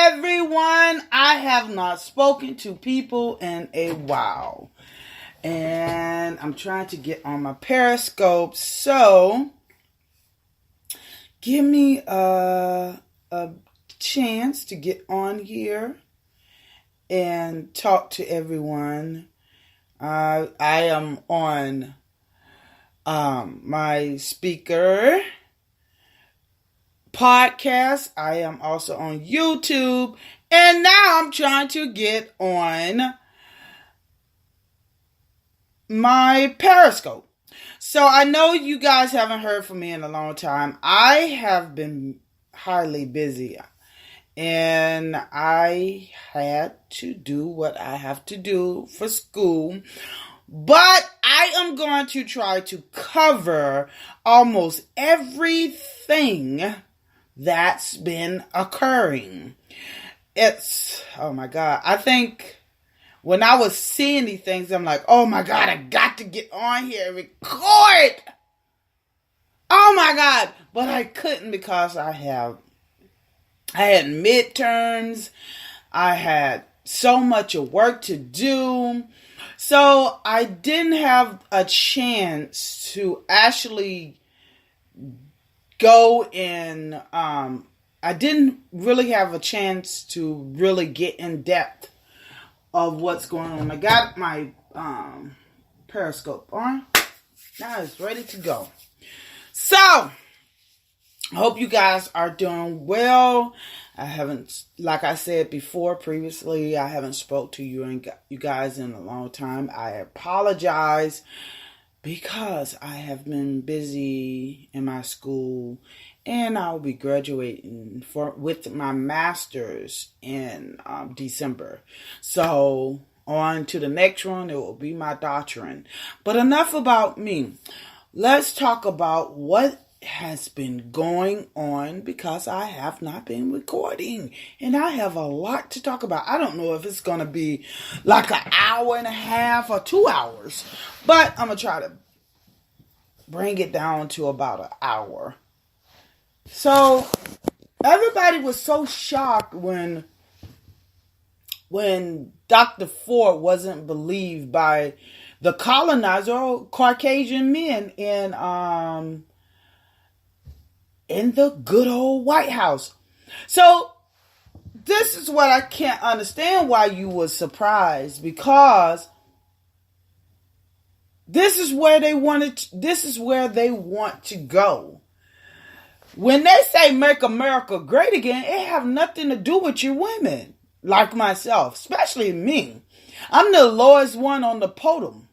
everyone. I have not spoken to people in a while. And I'm trying to get on my Periscope. So, give me a chance to get on here and talk to everyone. I am on my speaker podcast. I am also on YouTube. And now I'm trying to get on my Periscope. So I know you guys haven't heard from me in a long time. I have been highly busy. And I had to do what I have to do for school. But I am going to try to cover almost everything that's been occurring. Oh my God. I think when I was seeing these things, I'm like, oh my God, I got to get on here and record. Oh my God. But I couldn't because I had midterms. I had so much of work to do. So I didn't have a chance to actually go in. I didn't really have a chance to really get in depth of what's going on. I got my Periscope on. Now it's ready to go. So, I hope you guys are doing well. I haven't, like I said before previously, I haven't spoke to you guys in a long time. I apologize because I have been busy in my school, and I'll be graduating with my master's in December. So on to the next one, it will be my doctorate. But enough about me. Let's talk about what has been going on, because I have not been recording and I have a lot to talk about. I don't know if it's going to be like an hour and a half or 2 hours, but I'm going to try to bring it down to about an hour. So everybody was so shocked when Dr. Ford wasn't believed by the colonizer, Caucasian men in the good old White House. So this is what I can't understand why you were surprised, because this is where they want to go. When they say make America great again, it have nothing to do with your women, like myself, especially me. I'm the lowest one on the podium,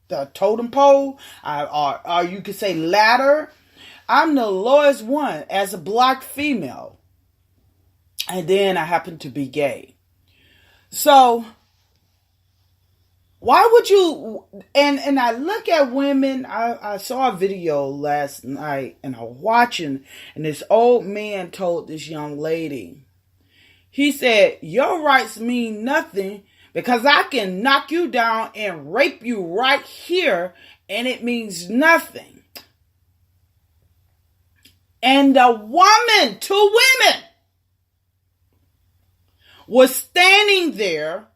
the totem pole, or you could say ladder. I'm the lowest one as a black female. And then I happen to be gay. So, why would you, and I look at women, I saw a video last night and I was watching, and this old man told this young lady, he said, your rights mean nothing because I can knock you down and rape you right here and it means nothing. And the woman, 2 women, was standing there.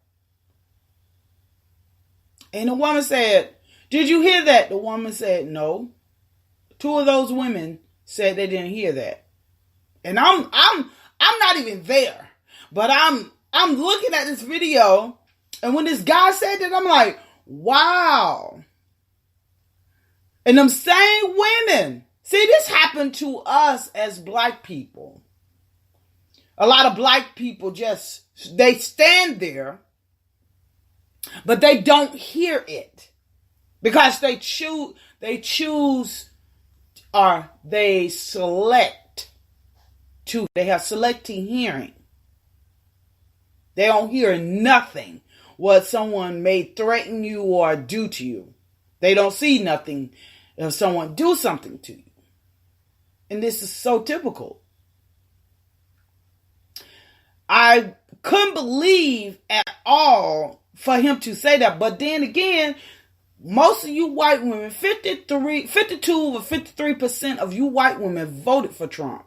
And the woman said, did you hear that? The woman said, no. 2 of those women said they didn't hear that. And I'm not even there. But I'm looking at this video. And when this guy said that, I'm like, wow. And them same women. See, this happened to us as black people. A lot of black people they stand there, but they don't hear it because they choose or they select to. They have selective hearing. They don't hear nothing what someone may threaten you or do to you. They don't see nothing if someone do something to you. And this is so typical. I couldn't believe at all for him to say that. But then again, most of you white women, 52 or 53% of you white women voted for Trump.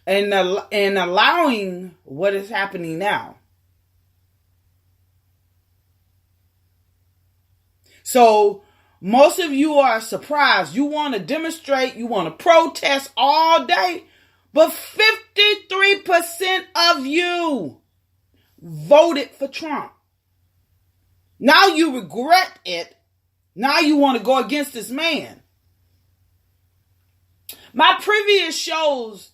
and allowing what is happening now. So most of you are surprised. You want to demonstrate, you want to protest all day, but 53% of you voted for Trump. Now you regret it. Now you want to go against this man. My previous shows,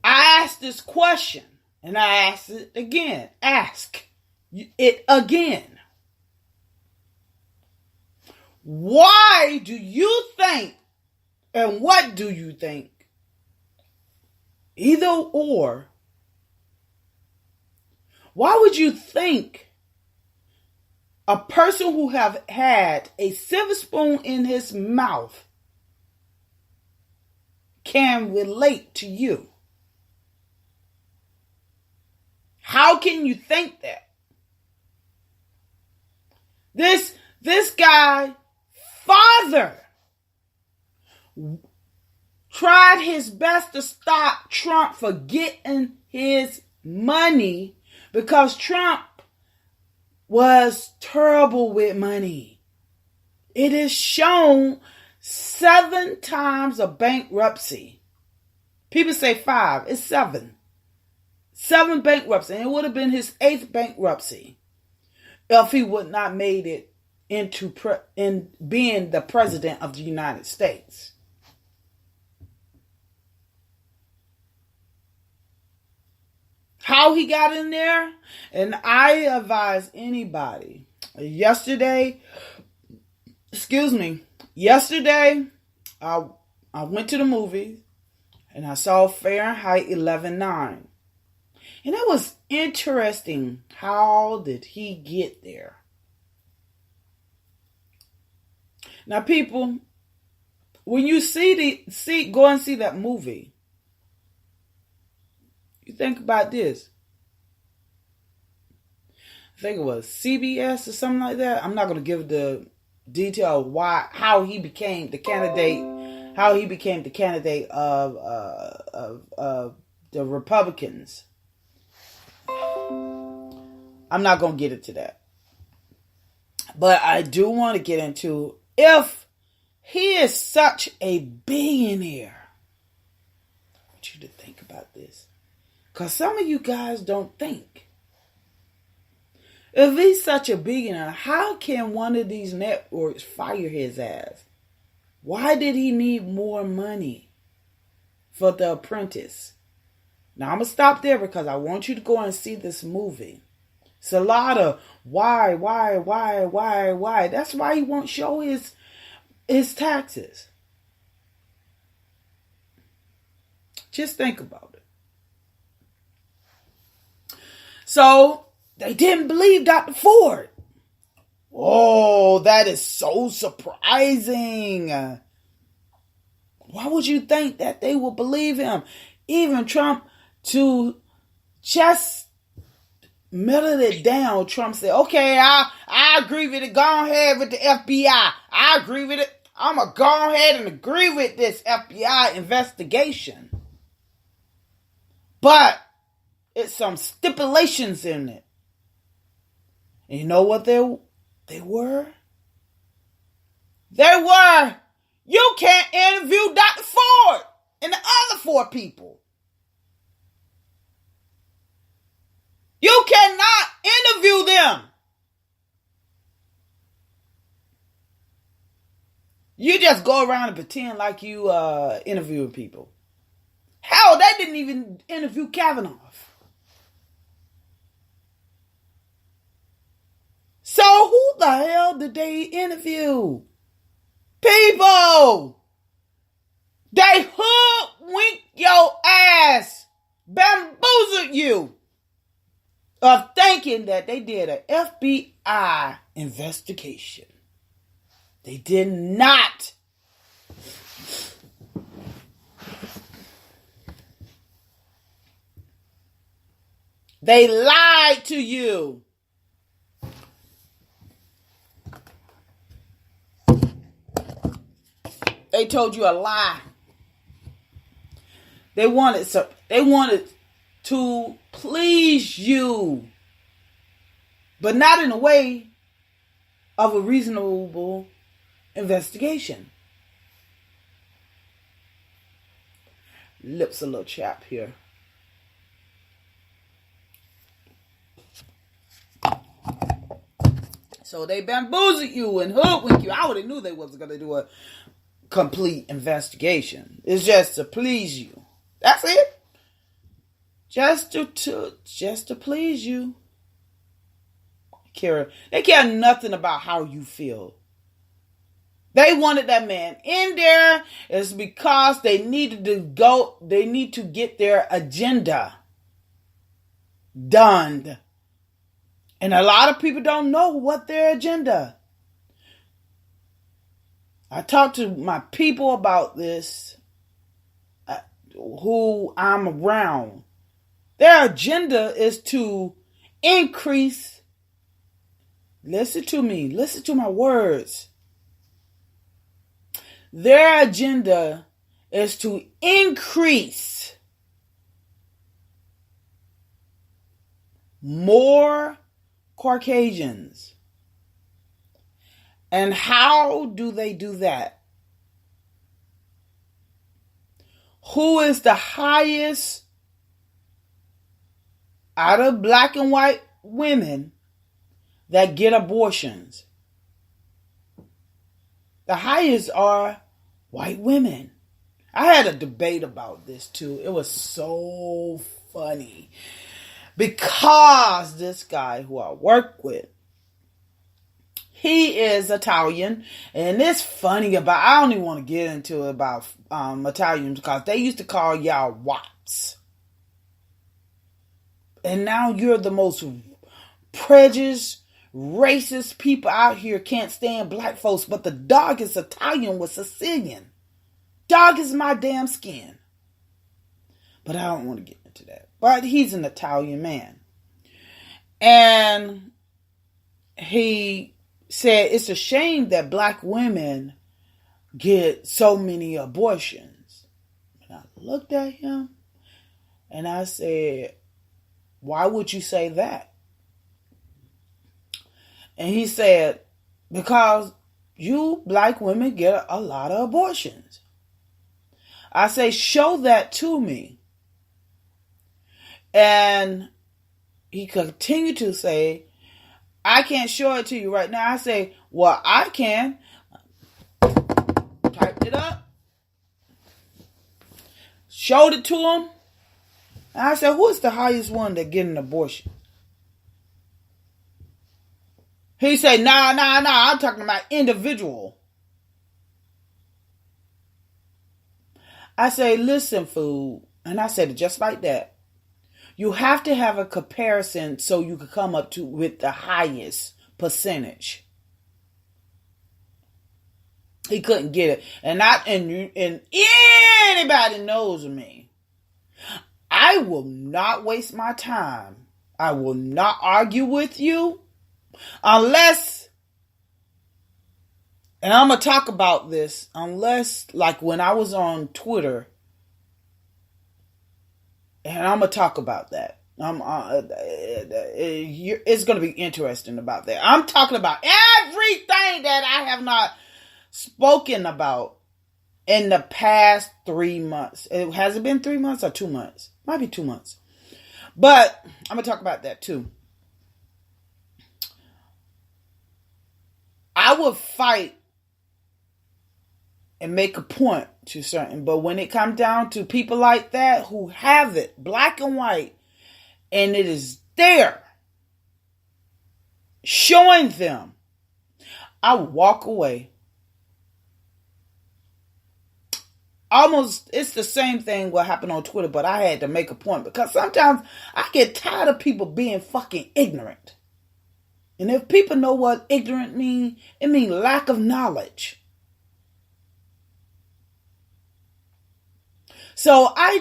I asked this question, and I asked it again. Ask it again. Why do you think, and what do you think? Either or. Why would you think a person who have had a silver spoon in his mouth can relate to you? How can you think that? This guy, father, tried his best to stop Trump for getting his money because Trump was terrible with money. It is shown 7 times of bankruptcy. People say 5. It's 7. 7 bankruptcy. And it would have been his 8th bankruptcy if he would not made it into in being the president of the United States. How he got in there, and I advise anybody. Yesterday, I went to the movies and I saw Fahrenheit 11/9. And it was interesting. How did he get there? Now, people, when you go and see that movie, you think about this. I think it was CBS or something like that. I'm not going to give the detail of how he became the candidate of the Republicans. I'm not going to get into that. But I do want to get into, if he is such a billionaire, I want you to think about this. Because some of you guys don't think. If he's such a billionaire, how can one of these networks fire his ass? Why did he need more money for The Apprentice? Now, I'm going to stop there because I want you to go and see this movie. It's a lot of why. That's why he won't show his taxes. Just think about it. So, they didn't believe Dr. Ford. Oh, that is so surprising. Why would you think that they will believe him? Even Trump, to just melted it down, Trump said, okay, I agree with it. Go ahead with the FBI. I agree with it. I'm going to go ahead and agree with this FBI investigation. But it's some stipulations in it. And you know what they were? They were, you can't interview Dr. Ford and the other 4 people. You cannot interview them. You just go around and pretend like you interviewing people. Hell, they didn't even interview Kavanaugh. So who the hell did they interview? People! They hoodwinked your ass, bamboozled you, of thinking that they did an FBI investigation. They did not. They lied to you. They told you a lie. They wanted to please you, but not in a way of a reasonable investigation. Lips a little chapped here. So they bamboozled you and hoodwinked you. I already knew they wasn't going to do a complete investigation. It's just to please you. That's it. Just to please you. They care nothing about how you feel. They wanted that man in there is because they need to get their agenda done. And a lot of people don't know what their agenda. I talked to my people about this, who I'm around. Their agenda is to increase. Listen to me. Listen to my words. Their agenda is to increase more Caucasians. And how do they do that? Who is the highest out of black and white women that get abortions? The highest are white women. I had a debate about this too. It was so funny. Because this guy who I work with, he is Italian. And it's funny about, I don't even want to get into it about Italians because they used to call y'all wops. And now you're the most prejudiced, racist people out here can't stand black folks. But the dog is Italian with Sicilian. Dog is my damn skin. But I don't want to get into that. But he's an Italian man. And he said it's a shame that black women get so many abortions. And I looked at him and I said, why would you say that? And he said, because you black women get a lot of abortions. I say, show that to me. And he continued to say, I can't show it to you right now. I say, well, I can. Typed it up. Showed it to him. And I said, who is the highest one that get an abortion? He said, nah, I'm talking about individual. I say, listen, fool. And I said it just like that. You have to have a comparison so you can come up with the highest percentage. He couldn't get it. And anybody knows me. I will not waste my time. I will not argue with you unless, and I'm going to talk about this, unless like when I was on Twitter, and I'm going to talk about that. It's going to be interesting about that. I'm talking about everything that I have not spoken about in the past 3 months. Has it been 3 months or 2 months? Might be 2 months. But I'm going to talk about that too. I would fight and make a point to certain, but when it comes down to people like that who have it black and white and it is there showing them, I walk away. Almost, it's the same thing what happened on Twitter, but I had to make a point because sometimes I get tired of people being fucking ignorant. And if people know what ignorant mean, it means lack of knowledge. So I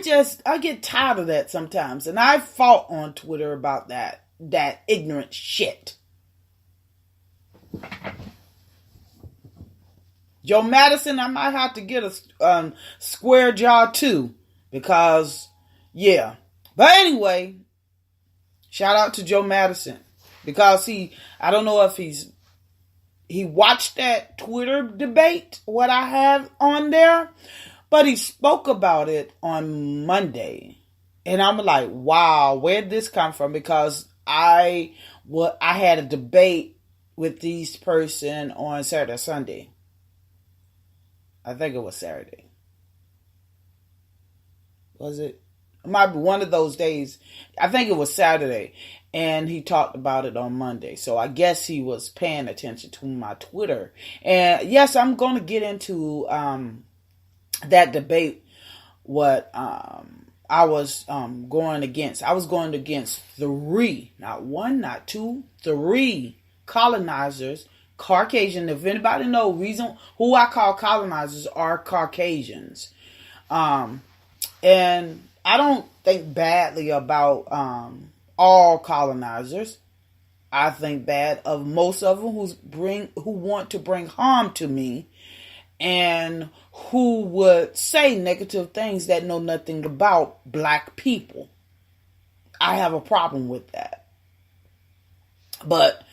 get tired of that sometimes. And I fought on Twitter about that ignorant shit. Joe Madison, I might have to get a square jaw too. Because, yeah. But anyway, shout out to Joe Madison. Because I don't know if he watched that Twitter debate, what I have on there, but he spoke about it on Monday. And I'm like, wow, where'd this come from? Because I had a debate with these person on Saturday or Sunday. I think it was Saturday. Was it? It might be one of those days. I think it was Saturday. And he talked about it on Monday. So I guess he was paying attention to my Twitter. And yes, I'm going to get into that debate. What I was going against. I was going against 3, not 1, not 2, 3 colonizers, Caucasian. If anybody knows reason who I call colonizers are Caucasians. And I don't think badly about all colonizers. I think bad of most of them who want to bring harm to me and who would say negative things that know nothing about black people. I have a problem with that. But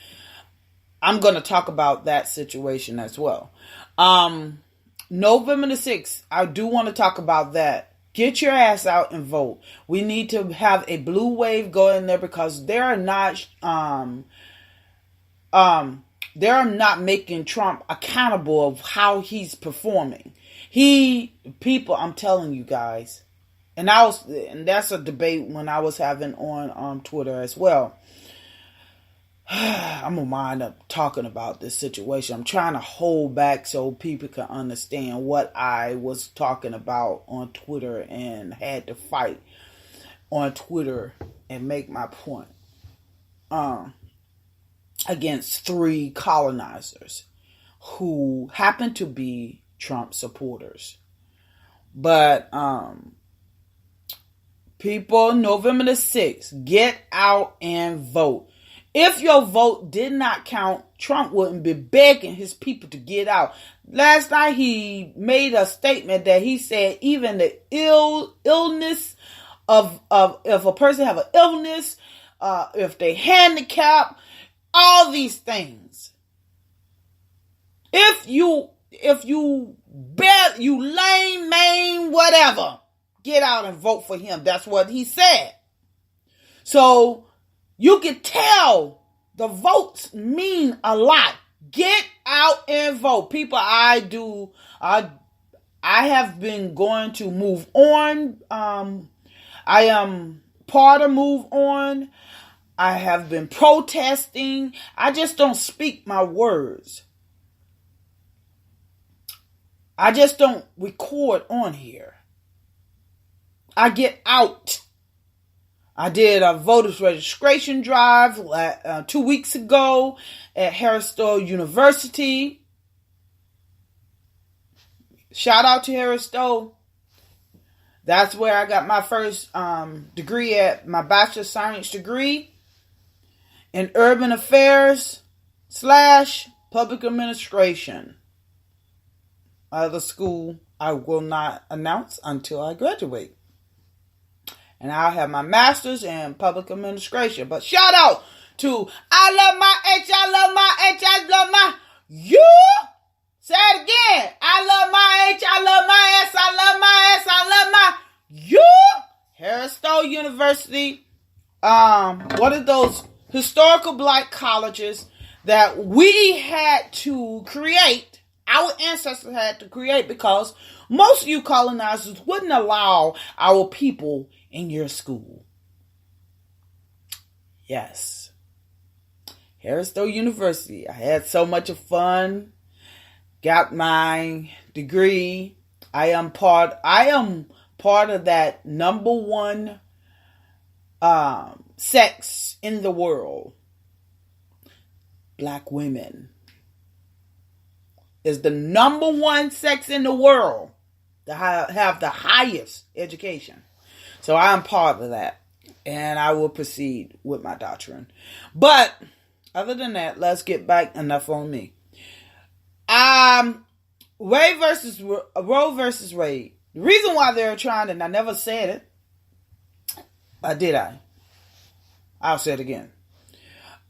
I'm going to talk about that situation as well. November the 6th, I do want to talk about that. Get your ass out and vote. We need to have a blue wave go in there because they're not making Trump accountable of how he's performing. I'm telling you guys, and that's a debate when I was having on Twitter as well. I'm gonna wind up talking about this situation. I'm trying to hold back so people can understand what I was talking about on Twitter and had to fight on Twitter and make my point against 3 colonizers who happen to be Trump supporters. But people, November the 6th, get out and vote. If your vote did not count, Trump wouldn't be begging his people to get out. Last night he made a statement that he said even the illness of if a person have an illness, if they handicap, all these things. If you bet you lame, man, whatever, get out and vote for him. That's what he said. So you can tell the votes mean a lot. Get out and vote. People, I have been going to Move On. I am part of Move On. I have been protesting. I just don't speak my words. I just don't record on here. I get out. I did a voters registration drive 2 weeks ago at Harris Stowe University. Shout out to Harris Stowe. That's where I got my first degree at, my bachelor's science degree in urban affairs / public administration. The school I will not announce until I graduate. And I'll have my master's in public administration. But shout out to I love my H, I love my H, I love my you. Say it again. I love my H, I love my S, I love my S, I love my you. Harris Stowe University. One of those historical black colleges that we had to create. Our ancestors had to create because most of you colonizers wouldn't allow our people in your school. Yes. Harris Stowe University. I had so much fun. Got my degree. I am part of that number 1 sex in the world. Black women is the number 1 sex in the world to have the highest education. So I am part of that. And I will proceed with my doctrine. But other than that, let's get back. Enough on me. Roe versus Wade. The reason why they're trying, and I never said it, did I? I'll say it again.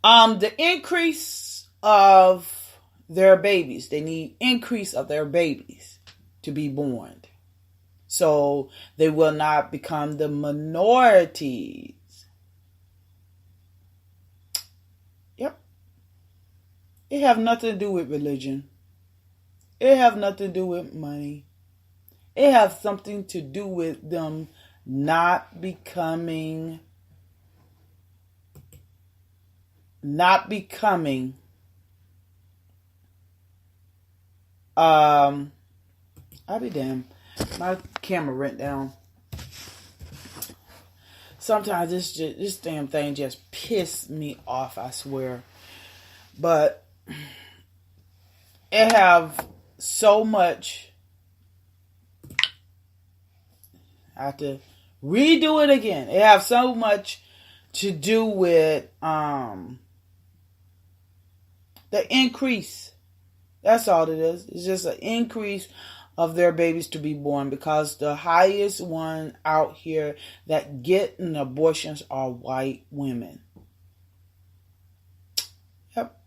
The increase of their babies, they need increase of their babies to be born. So they will not become the minorities. Yep. It have nothing to do with religion. It have nothing to do with money. It has something to do with them not becoming I'll be damned. My camera went down. Sometimes this damn thing just pissed me off, I swear. But it have so much. I have to redo it again. It have so much to do with the increase. That's all it is. It's just an increase of their babies to be born, because the highest one out here that get an abortions are white women. Yep.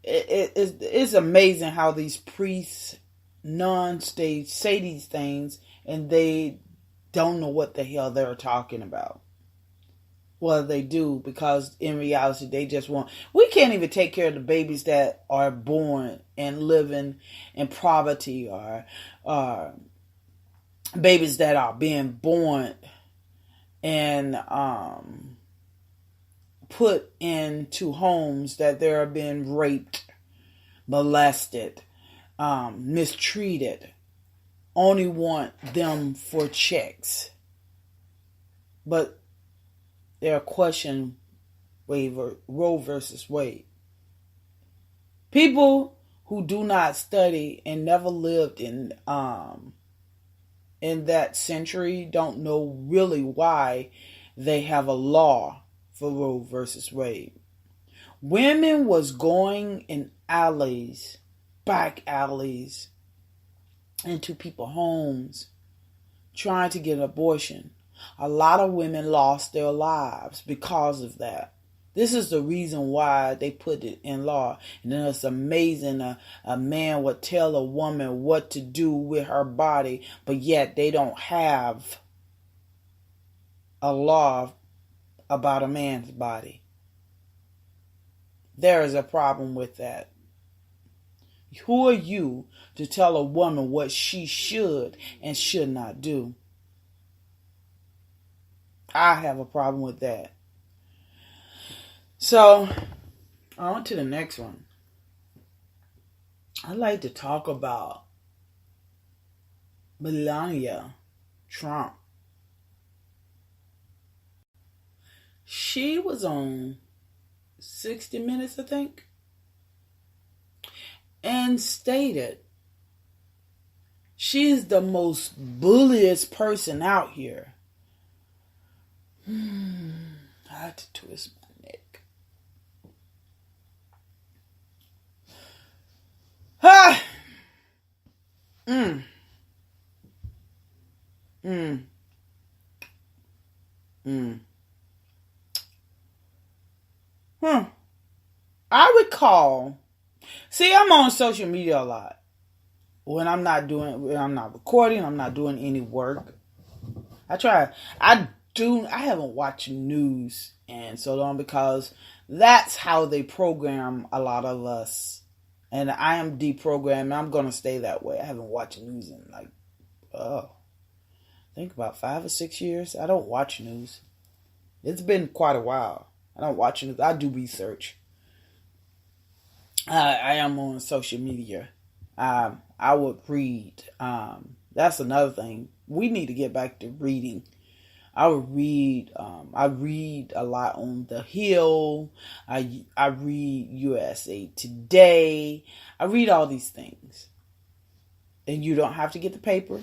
It's amazing how these priests, nuns, they say these things and they don't know what the hell they're talking about. Well, they do, because in reality, they just want... We can't even take care of the babies that are born and living in poverty, or babies that are being born and put into homes that they're being raped, molested, mistreated. Only want them for checks. But they're questioning Roe versus Wade. People who do not study and never lived in that century don't know really why they have a law for Roe versus Wade. Women was going in alleys, back alleys, into people's homes, trying to get an abortion. A lot of women lost their lives because of that. This is the reason why they put it in law. And then it's amazing a man would tell a woman what to do with her body, but yet they don't have a law about a man's body. There is a problem with that. Who are you to tell a woman what she should and should not do? I have a problem with that. So, on to the next one. I'd like to talk about Melania Trump. She was on 60 Minutes, I think, and stated she is the most bulliest person out here. I had to twist my neck. Ah! I recall. See, I'm on social media a lot. When I'm not recording, I'm not doing any work. I haven't watched news and so long, because that's how they program a lot of us. And I am deprogrammed. I'm going to stay that way. I haven't watched news in I think about 5 or 6 years. I don't watch news. It's been quite a while. I don't watch news. I do research. I am on social media. I would read. That's another thing. We need to get back to reading. I would read. I read a lot on The Hill. I read USA Today. I read all these things. And you don't have to get the paper.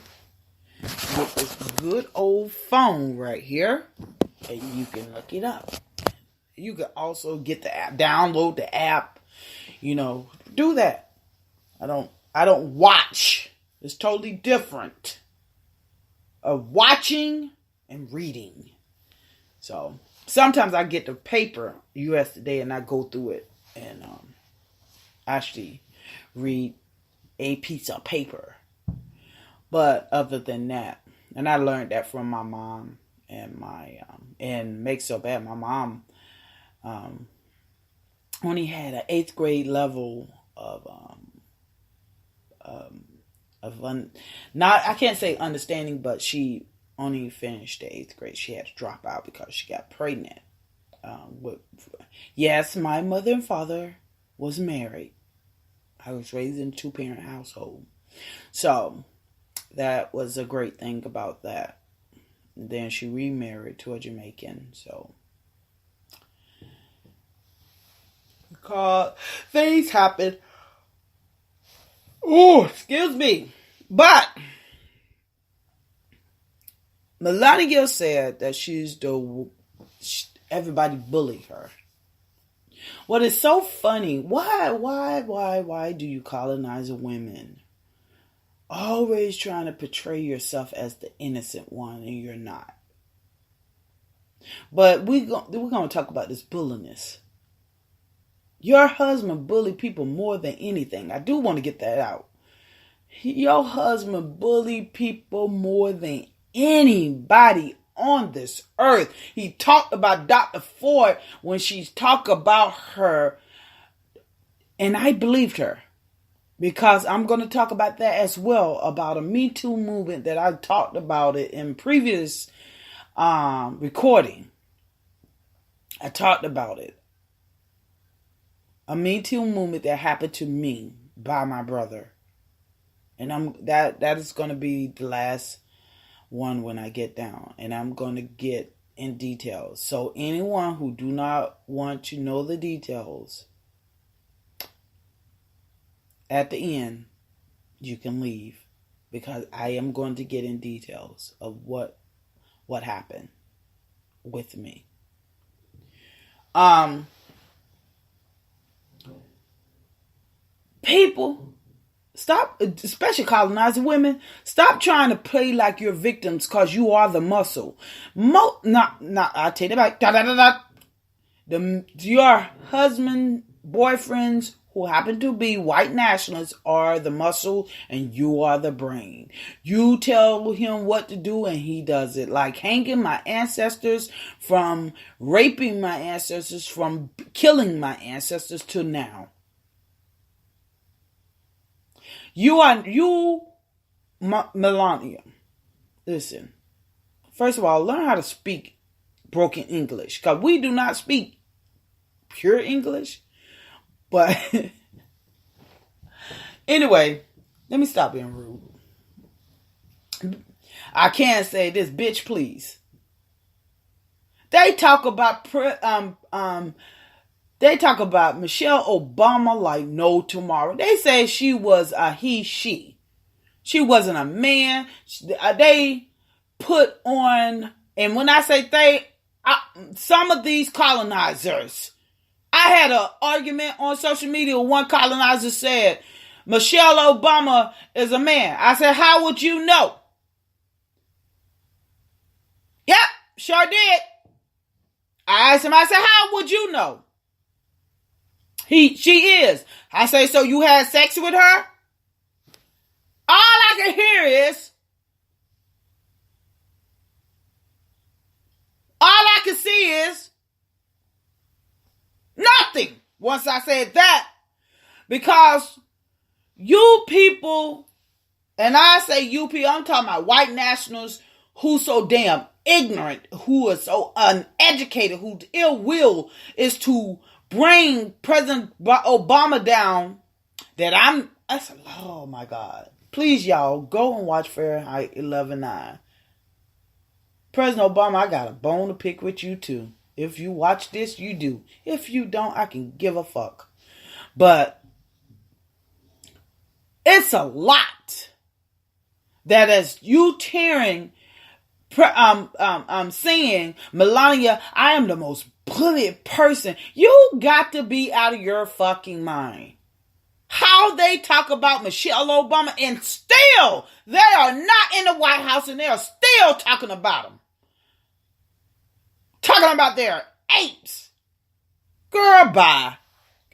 Get this good old phone right here, and you can look it up. You can also get the app, download the app. Do that. I don't watch It's totally different of watching and reading. So sometimes I get the paper, U.S. Today, and I go through it and actually read a piece of paper. But other than that, and I learned that from my mom and my and makes so bad. My mom only had an 8th grade level of not, I can't say understanding, but she only finished the 8th grade. She had to drop out because she got pregnant. Yes, my mother and father was married. I was raised in a 2-parent household. So that was a great thing about that. Then she remarried to a Jamaican. So because things happen. Oh, excuse me. But Melania said that everybody bullied her. What is so funny, why do you colonize women? Always trying to portray yourself as the innocent one, and you're not. But we're going to talk about this bulliness. Your husband bullied people more than anything. I do want to get that out. Your husband bullied people more than anybody on this earth. He talked about Dr. Ford when she talked about her, and I believed her. Because I'm going to talk about that as well, about a Me Too movement that I talked about it in previous recording. I talked about it. A Me Too movement that happened to me by my brother. And that is going to be the last one when I get down. And I'm going to get in details. So anyone who do not want to know the details, at the end, you can leave, because I am going to get in details of what happened with me. People, stop, especially colonizing women, stop trying to play like you're victims because you are the muscle. I'll take it back. Your husband, boyfriends, who happen to be white nationalists, are the muscle and you are the brain. You tell him what to do and he does it. Like hanging my ancestors, from raping my ancestors, from killing my ancestors to now. Melania, listen. First of all, learn how to speak broken English, because we do not speak pure English. But anyway, let me stop being rude. I can't say this, bitch, please. They talk about Michelle Obama like no tomorrow. They say she was a she. She wasn't a man. They put on, and when I say some of these colonizers. I had an argument on social media. One colonizer said, Michelle Obama is a man. I said, how would you know? Yep, sure did. I asked him, I said, how would you know? She is. I say, so you had sex with her? All I can hear is, all I can see is, nothing once I said that, because you people, and I say you people, I'm talking about white nationals who so damn ignorant, who are so uneducated, whose ill will is to bring President Obama down, oh my God. Please, y'all, go and watch Fahrenheit 11/9. President Obama, I got a bone to pick with you too. If you watch this, you do. If you don't, I can give a fuck. But it's a lot that as you tearing, saying, Melania, I am the most bullied person. You got to be out of your fucking mind. how they talk about Michelle Obama, and still they are not in the White House and they are still talking about them. Talking about their apes. Girl, bye.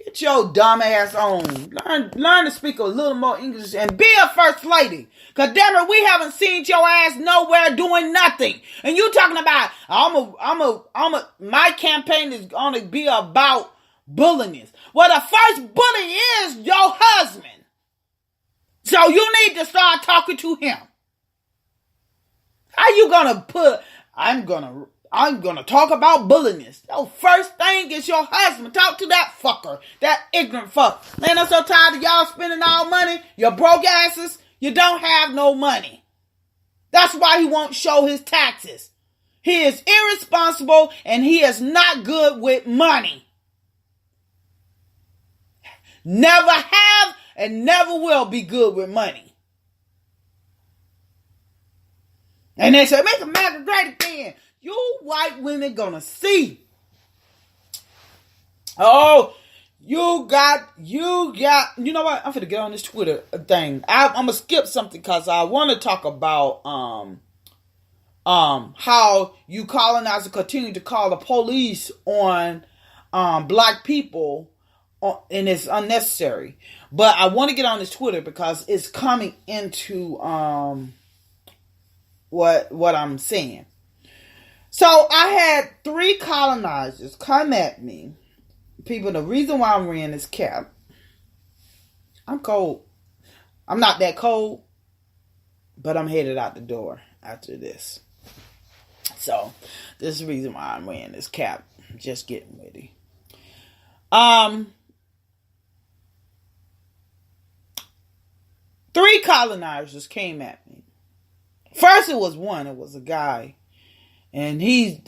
Get your dumb ass on. Learn to speak a little more English and be a first lady. Cause damn it, we haven't seen your ass nowhere doing nothing. And you talking about, my campaign is gonna be about bullying. Well, the first bully is your husband. So you need to start talking to him. How you gonna put, I'm gonna talk about bullying. The first thing is your husband. Talk to that fucker. That ignorant fuck. Man, I'm so tired of y'all spending all money. You broke asses. You don't have no money. That's why he won't show his taxes. He is irresponsible and he is not good with money. Never have and never will be good with money. And they say, make America great again. You white women gonna see. Oh, you know what? I'm finna get on this Twitter thing. I'm gonna skip something because I want to talk about how you colonizer continue to call the police on black people, and it's unnecessary. But I want to get on this Twitter because it's coming into what I'm saying. So I had 3 colonizers come at me. People, the reason why I'm wearing this cap, I'm cold. I'm not that cold, but I'm headed out the door after this. So this is the reason why I'm wearing this cap. Just getting ready. 3 colonizers came at me. First it was one. It was a guy. And he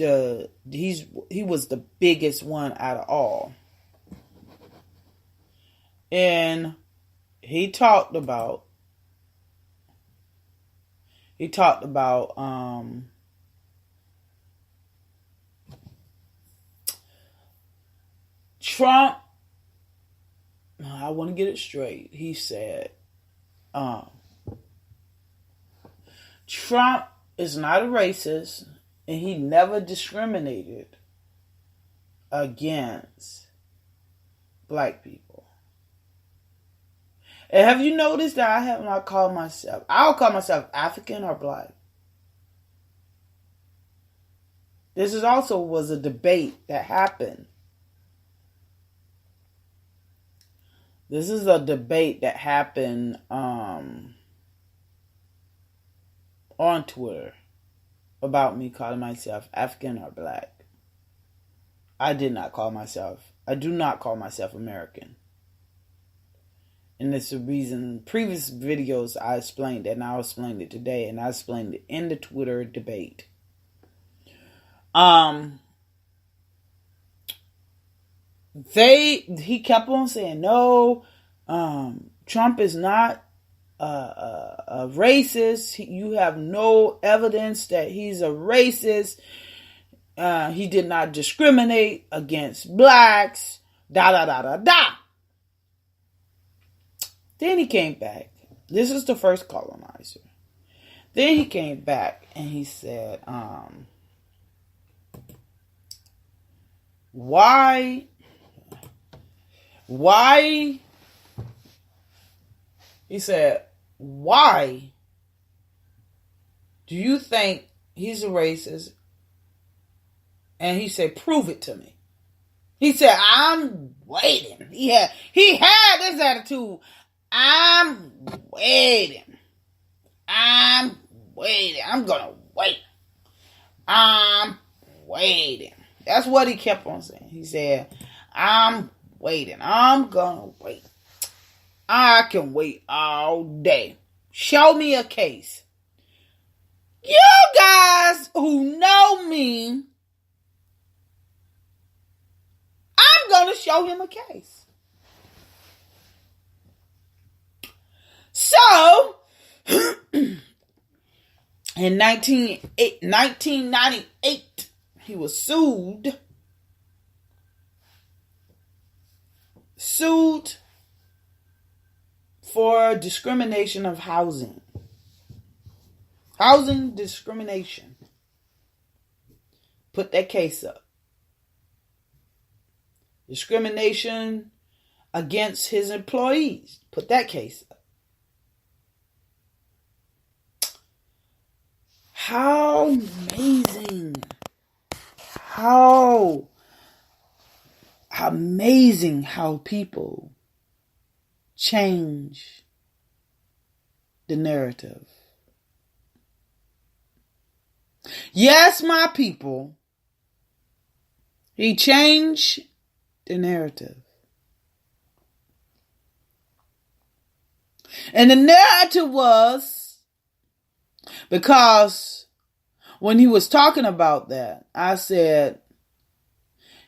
was the biggest one out of all. And he talked about Trump. I want to get it straight. He said, Trump is not a racist. And he never discriminated against black people. And have you noticed that I have not called myself, I'll call myself African or black. This is also was a debate that happened. This is a debate that happened on Twitter. About me calling myself African or black. I do not call myself American. And it's the reason in previous videos I explained it, and I'll explain it today, and I explained it in the Twitter debate. He kept on saying, no, Trump is not a racist. You have no evidence that he's a racist. He did not discriminate against blacks. Da da da da da. Then he came back. This is the first colonizer. Then he came back and he said, why he said, why do you think he's a racist? And he said, prove it to me. He said, I'm waiting. He had this attitude. I'm waiting. I'm gonna wait. I'm waiting. That's what he kept on saying. He said, I'm waiting. I'm gonna wait. I can wait all day. Show me a case. You guys who know me, I'm going to show him a case. So, in 1998, he was sued for discrimination of housing. Housing discrimination. Put that case up. Discrimination against his employees. Put that case up. How amazing. How amazing how people change the narrative. Yes, my people, he changed the narrative. And the narrative was because when he was talking about that, I said,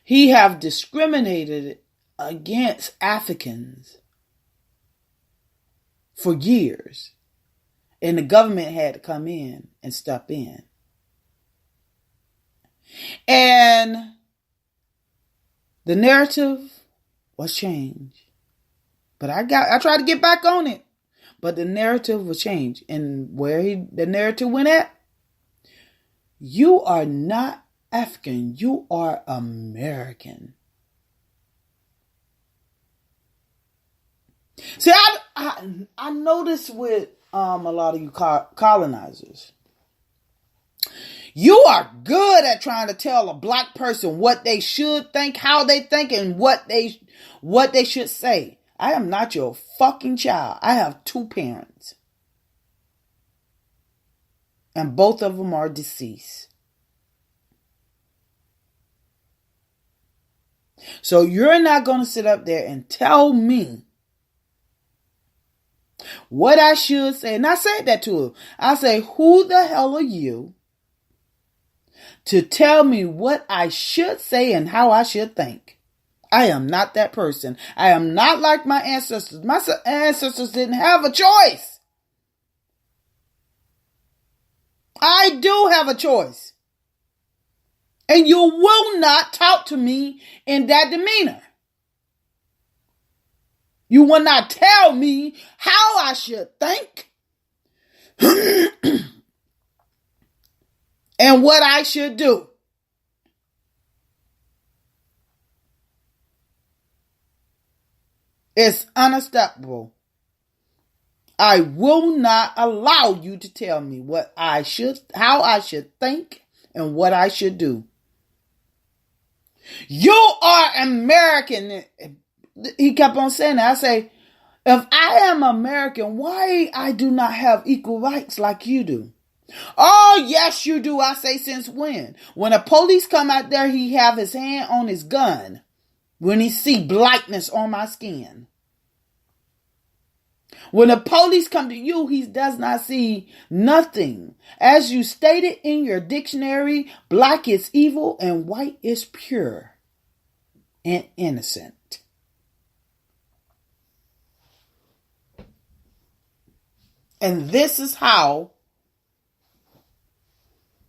he have discriminated against Africans for years. And the government had to come in and step in. And the narrative was changed. But I tried to get back on it. But the narrative was changed. And where the narrative went at? You are not African. You are American. See, I noticed with a lot of you colonizers, you are good at trying to tell a black person what they should think, how they think, and what they should say. I am not your fucking child. I have 2 parents. And both of them are deceased. So you're not going to sit up there and tell me what I should say. And I said that to him. I say, who the hell are you to tell me what I should say and how I should think? I am not that person. I am not like my ancestors. My ancestors didn't have a choice. I do have a choice. And you will not talk to me in that demeanor. You will not tell me how I should think and what I should do. It's unacceptable. I will not allow you to tell me how I should think and what I should do. You are American. He kept on saying that. I say, if I am American, why I do not have equal rights like you do? Oh, yes, you do. I say, since when? When a police come out there, he have his hand on his gun when he see blackness on my skin. When the police come to you, he does not see nothing. As you stated in your dictionary, black is evil and white is pure and innocent. And this is how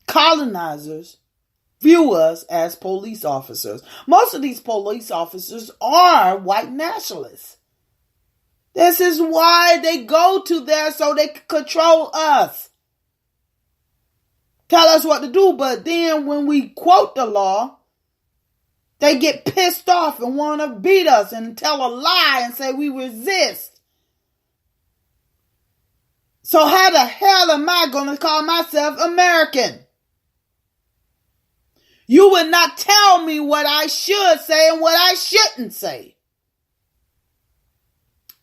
colonizers view us as police officers. Most of these police officers are white nationalists. This is why they go to there, so they can control us. Tell us what to do, but then when we quote the law, they get pissed off and want to beat us and tell a lie and say we resist. So how the hell am I going to call myself American? You would not tell me what I should say and what I shouldn't say.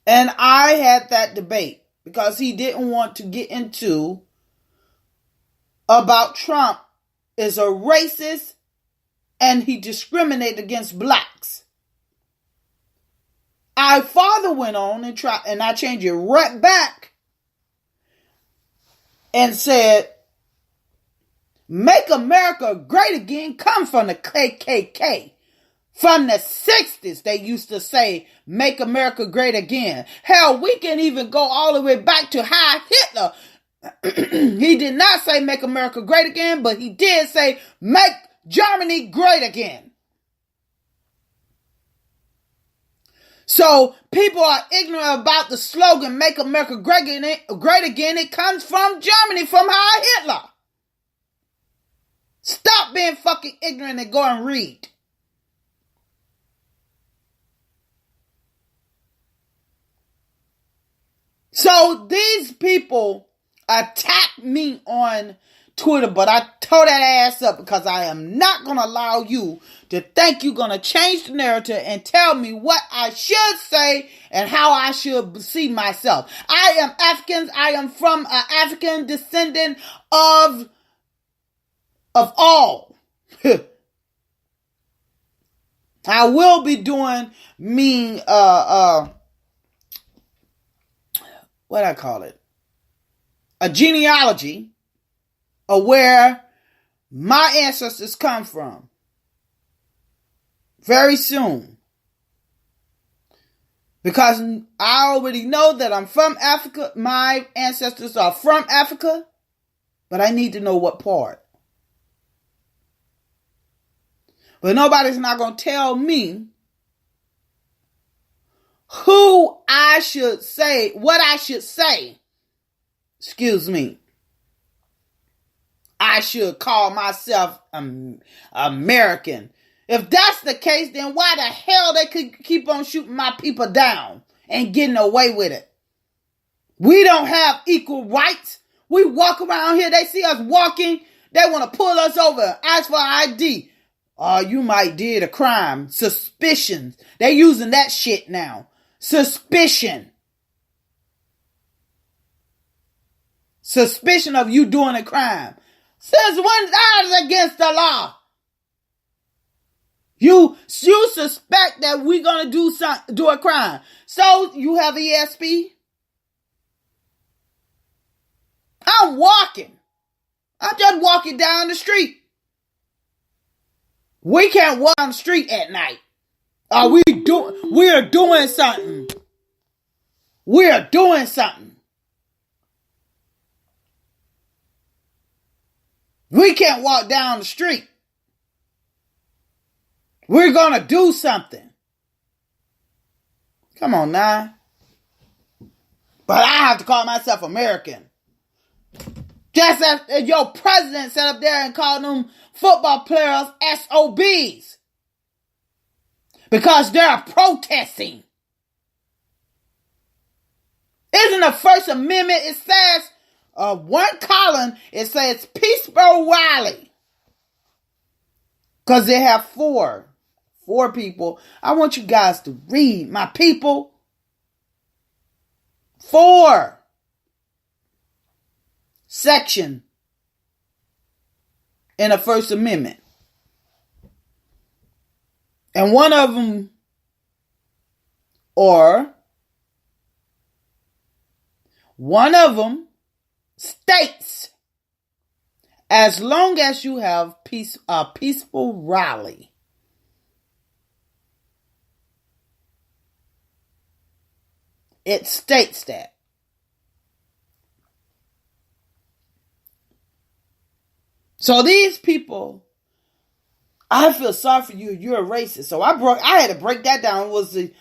And I had that debate because he didn't want to get into about Trump is a racist and he discriminated against blacks. I further went on and I changed it right back and said, make America great again come from the KKK. From the 60s, they used to say, make America great again. Hell, we can even go all the way back to Heil Hitler. He did not say make America great again, but he did say make Germany great again. So people are ignorant about the slogan, Make America Great Again. It comes from Germany, from Heil Hitler. Stop being fucking ignorant and go and read. So these people attack me on Twitter, but I tore that ass up because I am not going to allow you to think you're going to change the narrative and tell me what I should say and how I should see myself. I am African. I am from an African descendant of all. I will be doing what I call it, a genealogy of where my ancestors come from very soon. Because I already know that I'm from Africa. My ancestors are from Africa, but I need to know what part. But nobody's not going to tell me who I should say, what I should say. Excuse me. I should call myself American. If that's the case, then why the hell they could keep on shooting my people down and getting away with it? We don't have equal rights. We walk around here, they see us walking, they want to pull us over, ask for ID. You might did a crime. Suspicions. They using that shit now. Suspicion. Suspicion of you doing a crime. Since when that is against the law? You suspect that we're gonna do a crime. So you have ESP? I'm walking. I'm just walking down the street. We can't walk down the street at night. We are doing something. We are doing something. We can't walk down the street. We're going to do something. Come on now. But I have to call myself American. Just as your president sat up there and called them football players SOBs. Because they're protesting. Isn't the First Amendment, it says, one column, it says peaceful rally. Because they have four people. I want you guys to read, my people. 4 section in the First Amendment. And one of them, states, as long as you have a peaceful rally, it states that. So these people, I feel sorry for you. You're a racist. So I had to break that down. It was the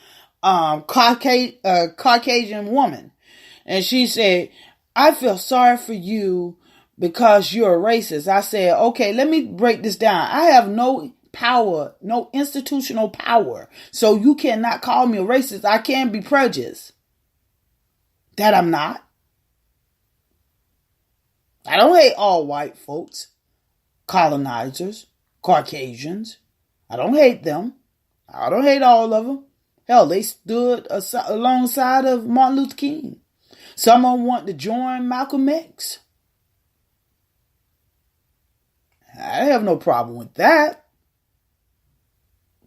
Caucasian woman. And she said, I feel sorry for you because you're a racist. I said, okay, let me break this down. I have no power, no institutional power. So you cannot call me a racist. I can be prejudiced. That I'm not. I don't hate all white folks, colonizers, Caucasians. I don't hate them. I don't hate all of them. Hell, they stood alongside of Martin Luther King. Some of them want to join Malcolm X. I have no problem with that.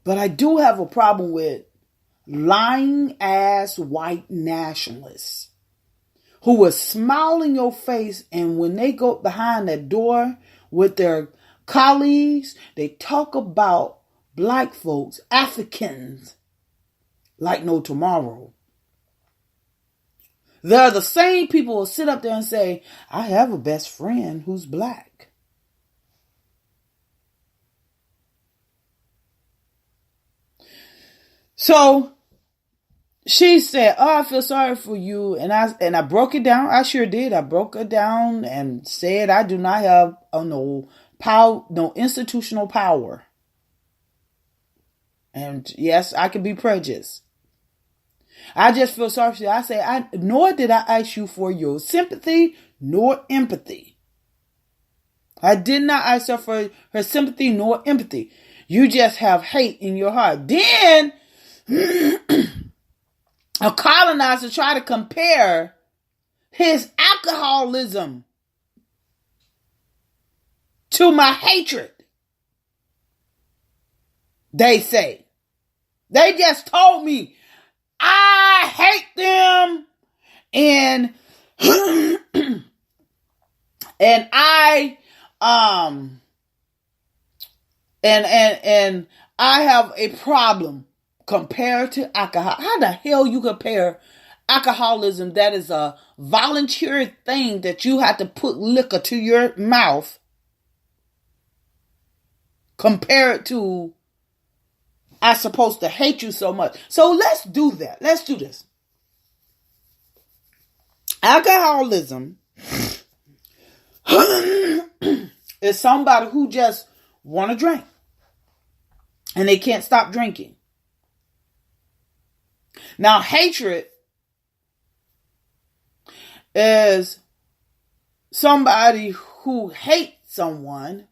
But I do have a problem with lying ass white nationalists who will smile in your face, and when they go behind that door with their colleagues, they talk about black folks, Africans, like no tomorrow. They're the same people who sit up there and say, I have a best friend who's black. So, she said, "Oh, I feel sorry for you," and I broke it down. I sure did. I broke it down and said I do not have no power, no institutional power, and yes, I can be prejudiced. I just feel sorry for you. I say, nor did I ask you for your sympathy nor empathy. I did not ask her for her sympathy nor empathy. You just have hate in your heart. Then a colonizer tried to compare his alcoholism to my hatred. They say. They just told me I hate them and and I and I have a problem compared to alcohol. How the hell you compare alcoholism, that is a voluntary thing that you have to put liquor to your mouth, compare it to I'm supposed to hate you so much. So let's do that. Let's do this. Alcoholism is somebody who just want to drink and they can't stop drinking. Now, hatred is somebody who hates someone,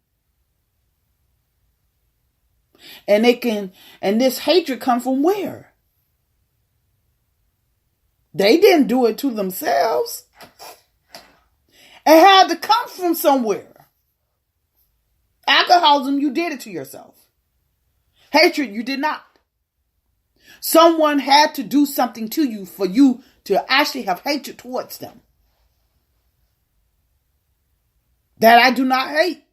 and this hatred come from where? They didn't do it to themselves. It had to come from somewhere. Alcoholism, you did it to yourself. Hatred, you did not. Someone had to do something to you for you to actually have hatred towards them. That I do not hate.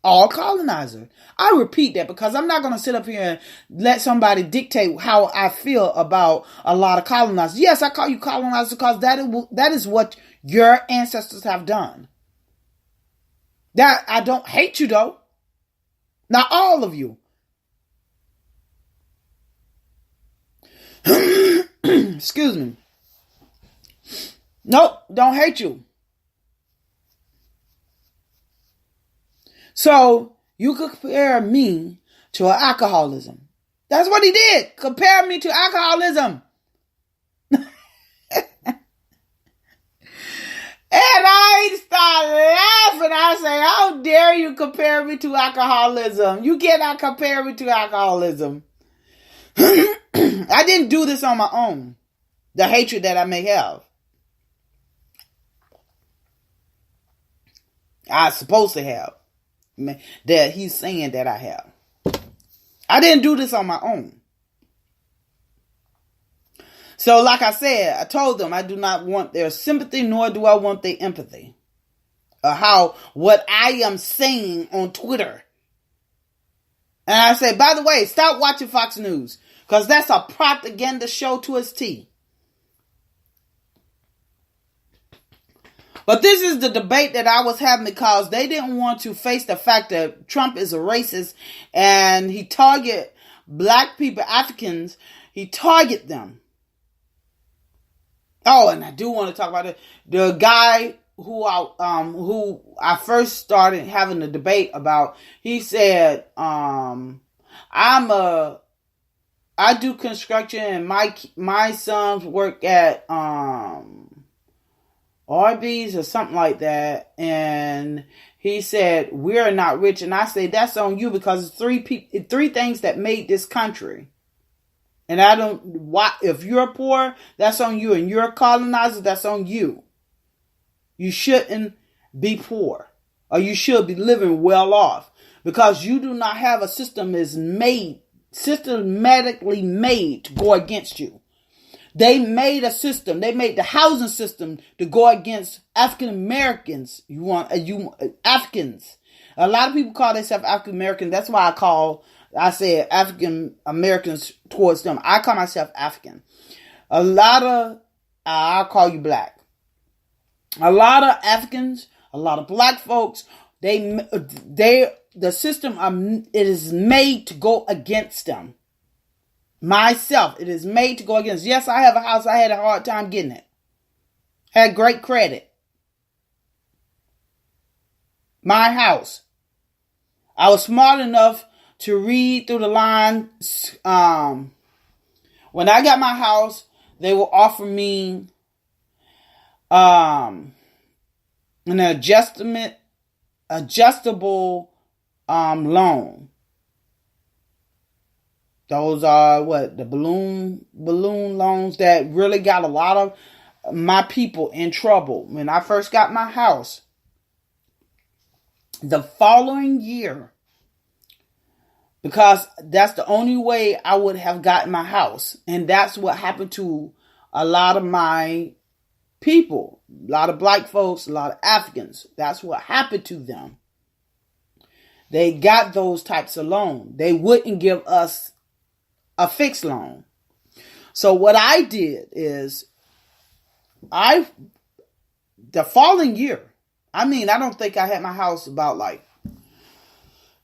All colonizers. I repeat that because I'm not going to sit up here and let somebody dictate how I feel about a lot of colonizers. Yes, I call you colonizers because that is what your ancestors have done. That I don't hate you though. Not all of you. Excuse me. Nope, don't hate you. So you compare me to alcoholism. That's what he did. Compare me to alcoholism. And I start laughing. I say, how dare you compare me to alcoholism? You cannot compare me to alcoholism. I didn't do this on my own. The hatred that I may have. I'm supposed to have. That he's saying that I have. I didn't do this on my own. So like I said, I told them I do not want their sympathy, nor do I want their empathy. Or what I am saying on Twitter. And I said, by the way, stop watching Fox News. Because that's a propaganda show to its T. But this is the debate that I was having because they didn't want to face the fact that Trump is a racist and he target black people, Africans. He target them. Oh, and I do want to talk about it. The guy who I first started having a debate about, he said, I do construction and my sons work at Arby's or something like that, and he said we're not rich, and I say that's on you because it's three things that made this country, and I don't. If you're poor, that's on you, and you're a colonizer, that's on you. You shouldn't be poor, or you should be living well off because you do not have a system systematically made to go against you. They made a system. They made the housing system to go against African Americans. Africans. A lot of people call themselves African American. That's why I say African Americans towards them. I call myself African. I'll call you black. A lot of Africans, a lot of black folks, the system it is made to go against them. myself. It is made to go against. Yes, I have a house. I had a hard time getting it. Had great credit. My house. I was smart enough to read through the lines. When I got my house, they will offer me an adjustable loan. Those are the balloon loans that really got a lot of my people in trouble. When I first got my house, the following year, because that's the only way I would have gotten my house. And that's what happened to a lot of my people, a lot of black folks, a lot of Africans. That's what happened to them. They got those types of loans. They wouldn't give us a fixed loan. So what I did is, the following year, I don't think I had my house about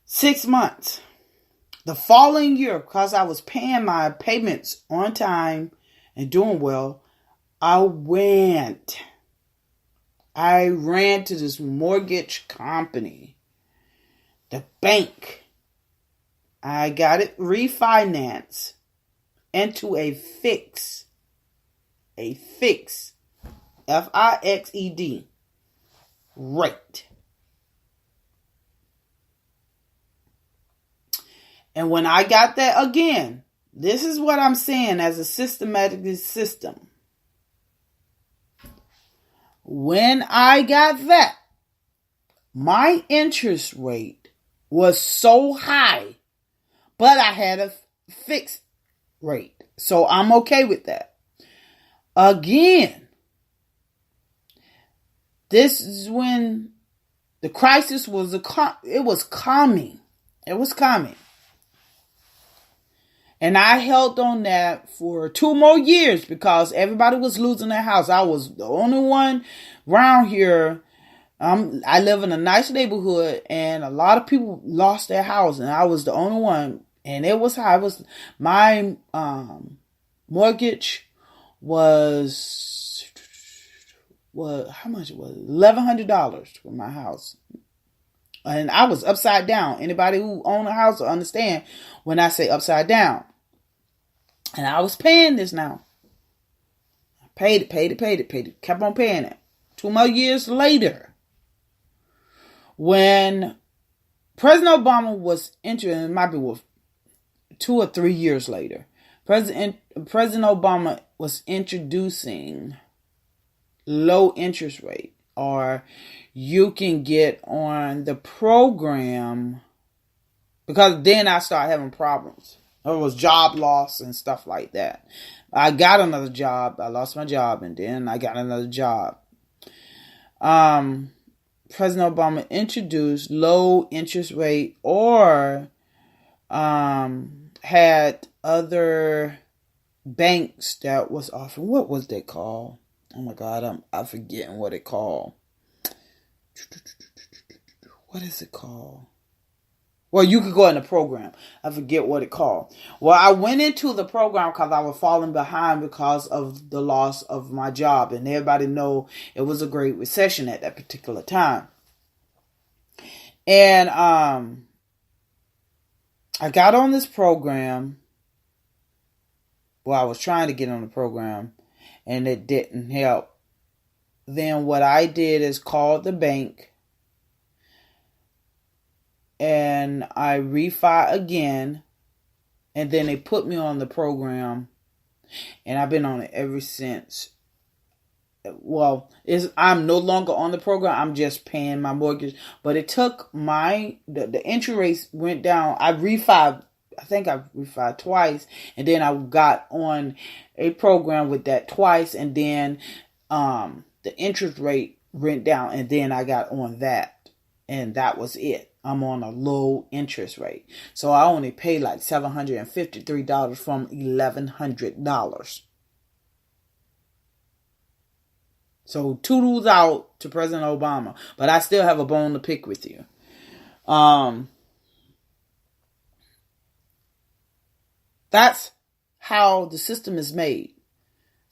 6 months. The following year, because I was paying my payments on time and doing well, I ran to this mortgage company, the bank. I got it refinanced into a fixed, fixed rate. And when I got that again, this is what I'm saying as a systematic system. When I got that, my interest rate was so high, but I had a fixed rate. So I'm okay with that. Again, this is when the crisis was coming. It was coming. And I held on that for 2 more years because everybody was losing their house. I was the only one around here. I live in a nice neighborhood and a lot of people lost their house and I was the only one. And it was high. My mortgage was how much was it? $1,100 for my house. And I was upside down. Anybody who own a house will understand when I say upside down. And I was paying this now. I paid it. Kept on paying it. 2 more years later, when President Obama was entering, it might be 2 or 3 years later, President Obama was introducing low interest rate, or you can get on the program, because then I started having problems. There was job loss and stuff like that. I got another job. I lost my job and then I got another job. President Obama introduced low interest rate, or had other banks that was offering. What was they called? Oh my God, I'm forgetting what it called. What is it called? Well, you could go in the program. I forget what it called. Well, I went into the program because I was falling behind because of the loss of my job. And everybody know it was a great recession at that particular time. And I got on this program. Well, I was trying to get on the program and it didn't help. Then what I did is called the bank. And I refi again. And then they put me on the program. And I've been on it ever since. Well, I'm no longer on the program. I'm just paying my mortgage. But it took the interest rates went down. I think I refied twice. And then I got on a program with that twice. And then the interest rate went down. And then I got on that. And that was it. I'm on a low interest rate. So I only pay like $753 from $1,100. So toodles out to President Obama. But I still have a bone to pick with you. That's how the system is made.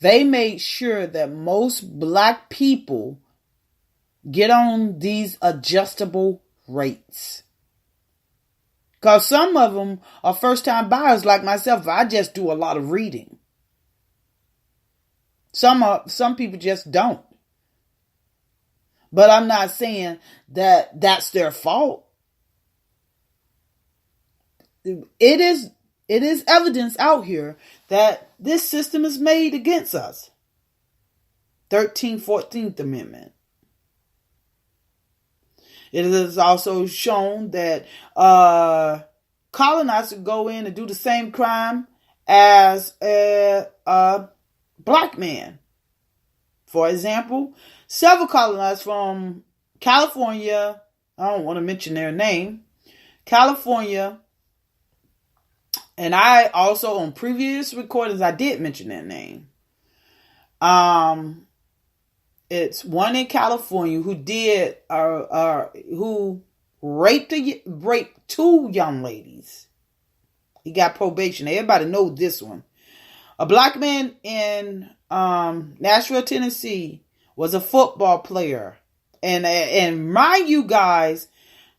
They made sure that most black people get on these adjustable rates. Because some of them are first-time buyers like myself. I just do a lot of reading. Some people just don't. But I'm not saying that that's their fault. It is evidence out here that this system is made against us. 13th, 14th Amendment. It is also shown that colonizers go in and do the same crime as a black man. For example, several colonizers from California, I don't want to mention their name, California, and I also on previous recordings I did mention their name. It's one in California who who raped two young ladies. He got probation. Everybody knows this one. A black man in Nashville, Tennessee, was a football player, and mind you guys,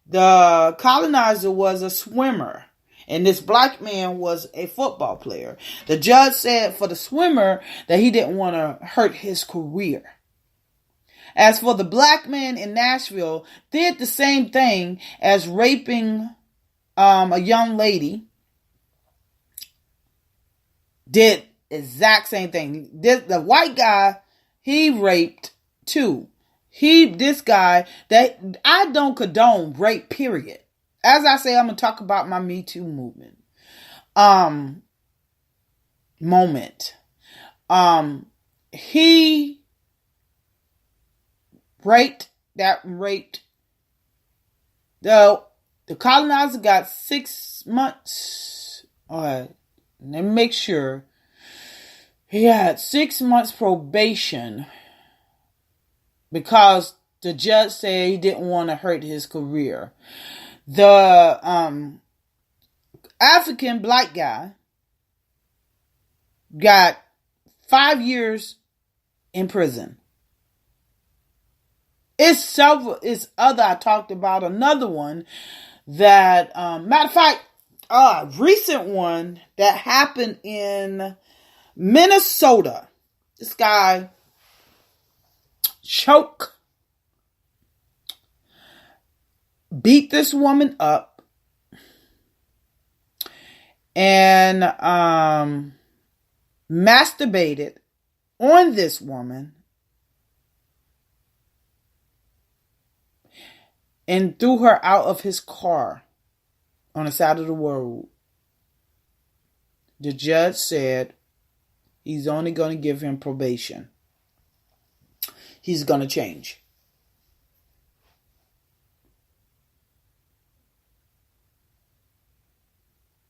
the colonizer was a swimmer, and this black man was a football player. The judge said for the swimmer that he didn't want to hurt his career. As for the black man in Nashville, did the same thing as raping a young lady. Did exact same thing. The white guy, he raped too. This guy, that I don't condone rape, period. As I say, I'm going to talk about my Me Too movement. He raped. The colonizer got 6 months. All right, let me make sure. He had 6 months probation because the judge said he didn't want to hurt his career. The African black guy got 5 years in prison. It's other. I talked about another one that, matter of fact, a recent one that happened in Minnesota. This guy beat this woman up and masturbated on this woman and threw her out of his car on the side of the road. The judge said he's only going to give him probation. He's going to change.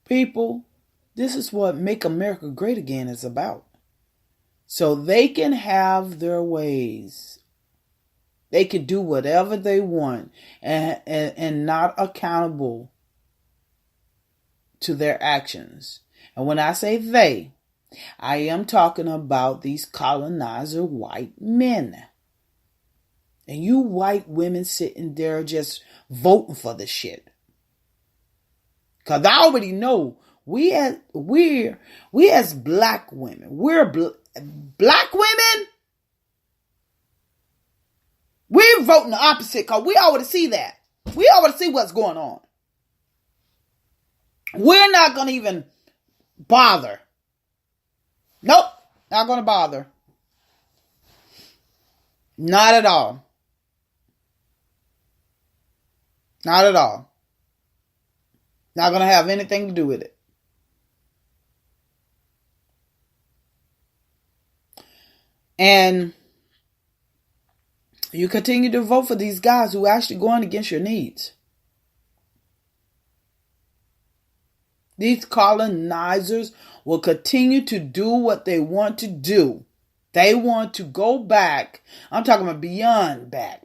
People, this is what Make America Great Again is about. So they can have their ways. They can do whatever they want and not accountable to their actions. And when I say they, I am talking about these colonizer white men. And you white women sitting there just voting for the shit. Because I already know we as black women, black women, we're voting the opposite because we already see that. We already see what's going on. We're not going to even bother. Nope, not going to bother. Not at all. Not at all. Not going to have anything to do with it. And you continue to vote for these guys who are actually going against your needs. These colonizers will continue to do what they want to do. They want to go back. I'm talking about beyond back,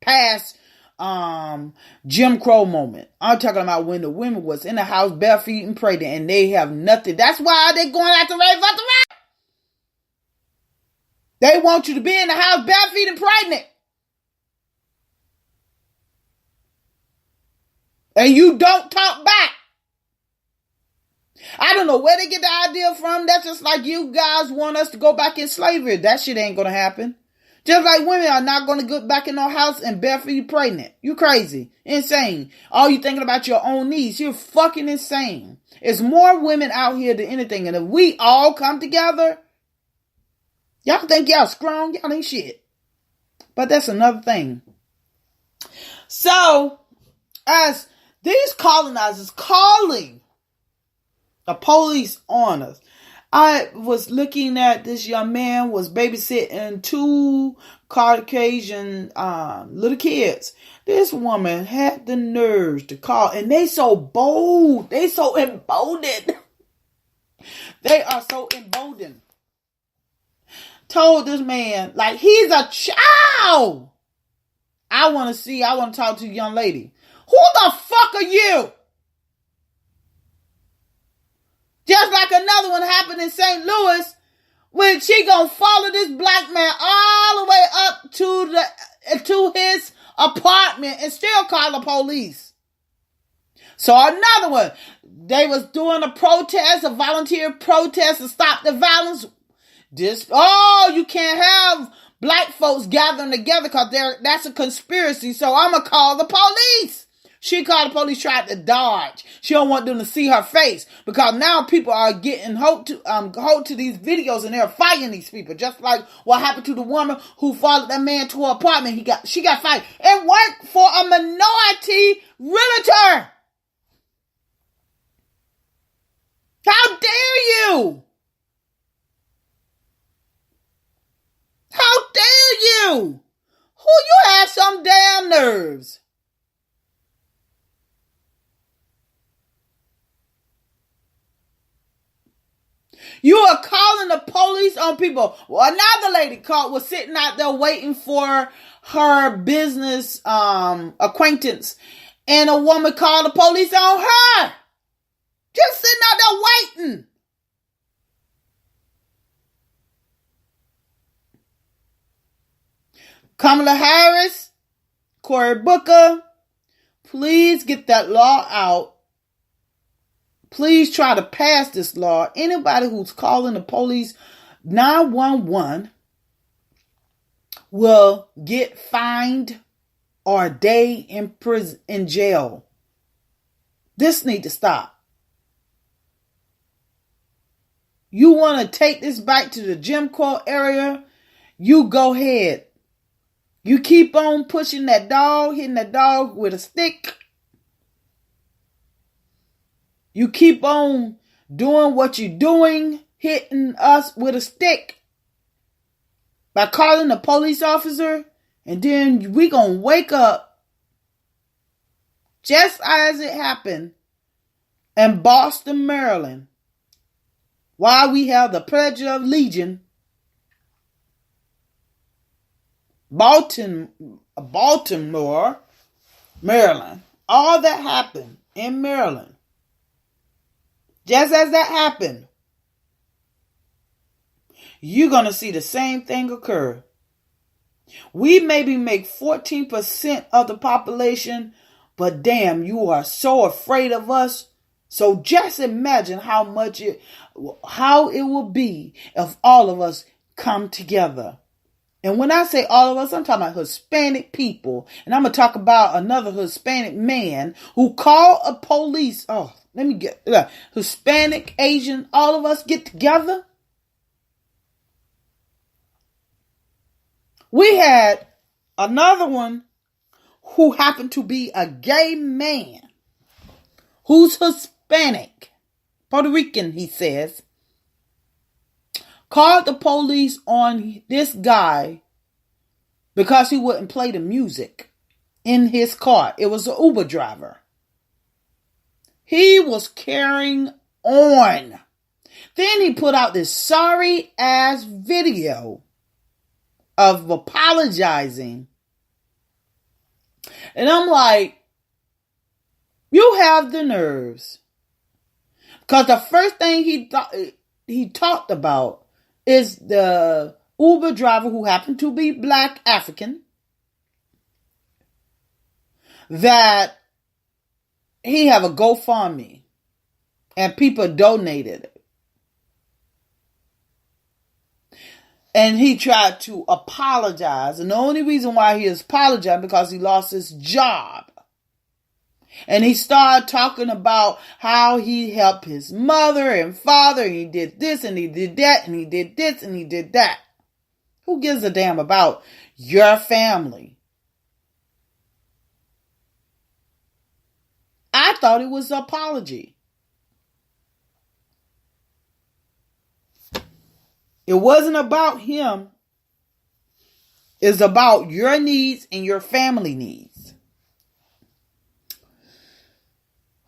past Jim Crow moment. I'm talking about when the women was in the house barefoot and pregnant and they have nothing. That's why they going out to rape for the right. They want you to be in the house barefoot and pregnant. And you don't talk back. I don't know where they get the idea from. That's just like you guys want us to go back in slavery. That shit ain't going to happen. Just like women are not going to go back in no house and barefoot pregnant. You crazy. Insane. All you thinking about your own needs. You're fucking insane. There's more women out here than anything. And if we all come together, y'all think y'all strong? Y'all ain't shit. But that's another thing. So, as these colonizers calling the police on us. I was looking at this young man was babysitting 2 Caucasian little kids. This woman had the nerves to call, and they so bold. They so emboldened. They are so emboldened. Told this man, like, he's a child. I want to talk to a young lady. Who the fuck are you? Just like another one happened in St. Louis, when she gonna follow this black man all the way up to his apartment and still call the police. So another one, they was doing a volunteer protest to stop the violence. You can't have black folks gathering together because that's a conspiracy. So I'm gonna call the police. She called the police, tried to dodge. She don't want them to see her face because now people are getting hold to these videos and they're fighting these people. Just like what happened to the woman who followed that man to her apartment. She got fired. It worked for a minority realtor. How dare you? How dare you? Who you have some damn nerves? You are calling the police on people. Well, another lady was sitting out there waiting for her business acquaintance, and a woman called the police on her. Just sitting out there waiting. Kamala Harris, Cory Booker, please get that law out. Please try to pass this law. Anybody who's calling the police 911 will get fined or a day in jail. This need to stop. You want to take this back to the Jim Crow area? You go ahead. You keep on pushing that dog, hitting that dog with a stick. You keep on doing what you're doing, hitting us with a stick by calling the police officer, and then we gonna wake up just as it happened in Boston, Maryland, while we have the Pledge of Allegiance. Baltimore, Maryland. All that happened in Maryland. Just as that happened, you're going to see the same thing occur. We maybe make 14% of the population, but damn, you are so afraid of us. So just imagine how it will be if all of us come together. And when I say all of us, I'm talking about Hispanic people. And I'm going to talk about another Hispanic man who called a police. Hispanic, Asian, all of us get together. We had another one who happened to be a gay man who's Hispanic, Puerto Rican, he says, called the police on this guy because he wouldn't play the music in his car. It was an Uber driver. He was carrying on. Then he put out this sorry ass video of apologizing And I'm like, you have the nerves. Because the first thing he talked about is the Uber driver who happened to be Black African, that he have a GoFundMe and people donated it. And he tried to apologize. And the only reason why he is apologizing because he lost his job. And he started talking about how he helped his mother and father. And he did this and he did that and he did this and he did that. Who gives a damn about your family? I thought it was an apology. It wasn't about him. It's about your needs and your family needs.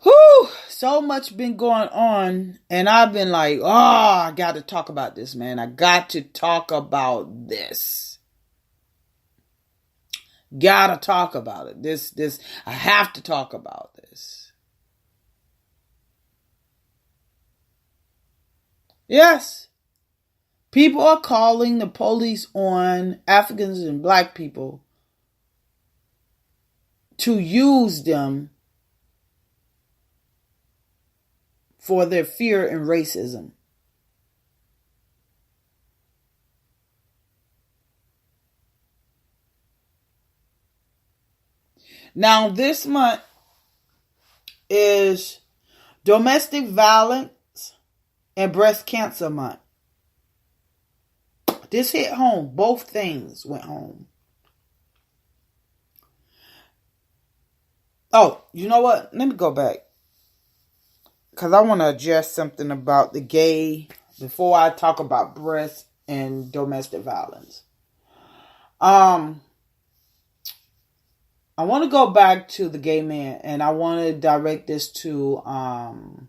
Whew, so much been going on. And I've been like, I got to talk about this, man. I got to talk about this. Gotta talk about it. This, I have to talk about this. Yes. People are calling the police on Africans and Black people to use them for their fear and racism. Now, this month is Domestic Violence and Breast Cancer Month. This hit home. Both things went home. Oh, you know what? Let me go back. Because I want to address something about the gay before I talk about breast and domestic violence. I want to go back to the gay man, and I want to direct this to the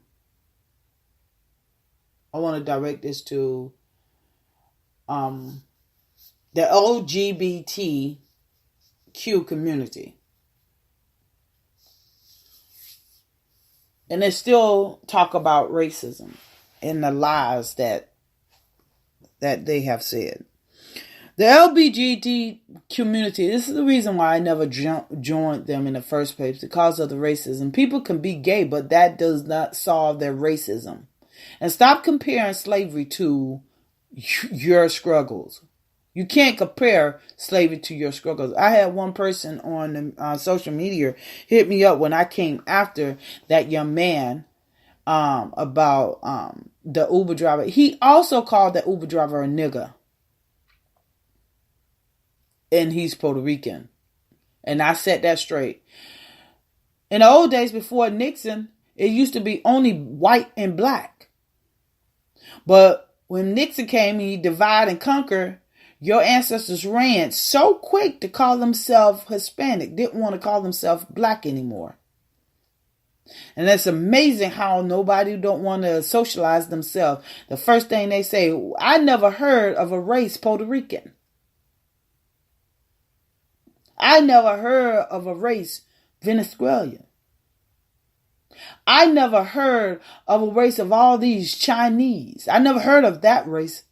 LGBTQ community. And they still talk about racism and the lies that they have said. The LGBT community, this is the reason why I never joined them in the first place, because of the racism. People can be gay, but that does not solve their racism. And stop comparing slavery to your struggles. You can't compare slavery to your struggles. I had one person on social media hit me up when I came after that young man about the Uber driver. He also called the Uber driver a nigger. And he's Puerto Rican. And I set that straight. In the old days before Nixon, it used to be only white and black. But when Nixon came, he divide and conquer. Your ancestors ran so quick to call themselves Hispanic, didn't want to call themselves black anymore. And it's amazing how nobody don't want to socialize themselves. The first thing they say, I never heard of a race Puerto Rican. I never heard of a race Venezuelan. I never heard of a race of all these Chinese. I never heard of that race.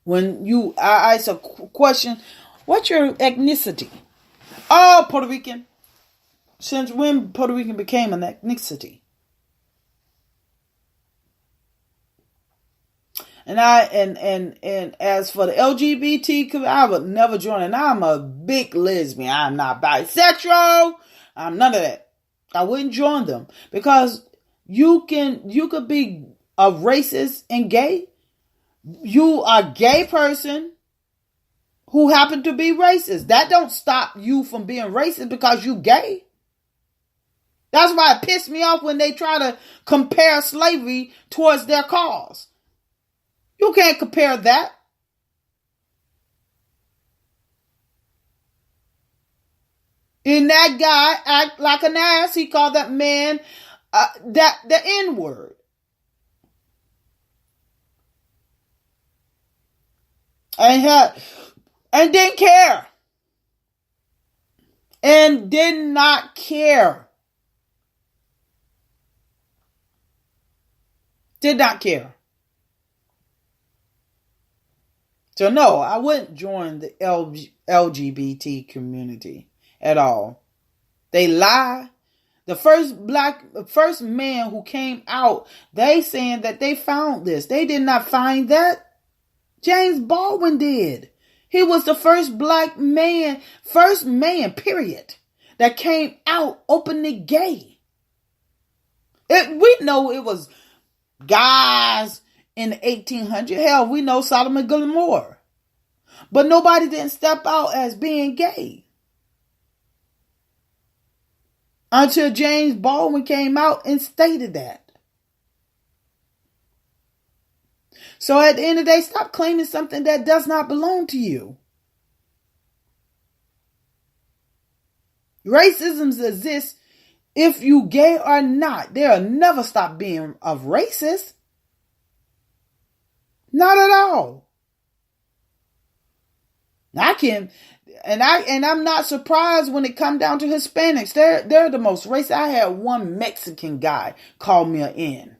When I ask a question, what's your ethnicity? Oh, Puerto Rican. Since when Puerto Rican became an ethnicity? And as for the LGBT, I would never join. And I'm a big lesbian. I'm not bisexual. I'm none of that. I wouldn't join them because you could be a racist and gay. You are a gay person who happen to be racist. That don't stop you from being racist because you gay. That's why it pissed me off when they try to compare slavery towards their cause. You can't compare that. And that guy act like an ass. He called that man the N-word. And didn't care. and did not care. Did not care. So no, I wouldn't join the LGBT community at all. They lie. The first man who came out, they saying that they found this. They did not find that. James Baldwin did. He was the first man, period, that came out openly gay. We know it was guys in the 1800s. Hell, we know Sodom and Gomorrah. But nobody didn't step out as being gay. Until James Baldwin came out and stated that. So at the end of the day, stop claiming something that does not belong to you. Racism exists if you gay or not. They'll never stop being of racist. Not at all. I'm not surprised when it comes down to Hispanics. They're the most racist. I had one Mexican guy call me an N.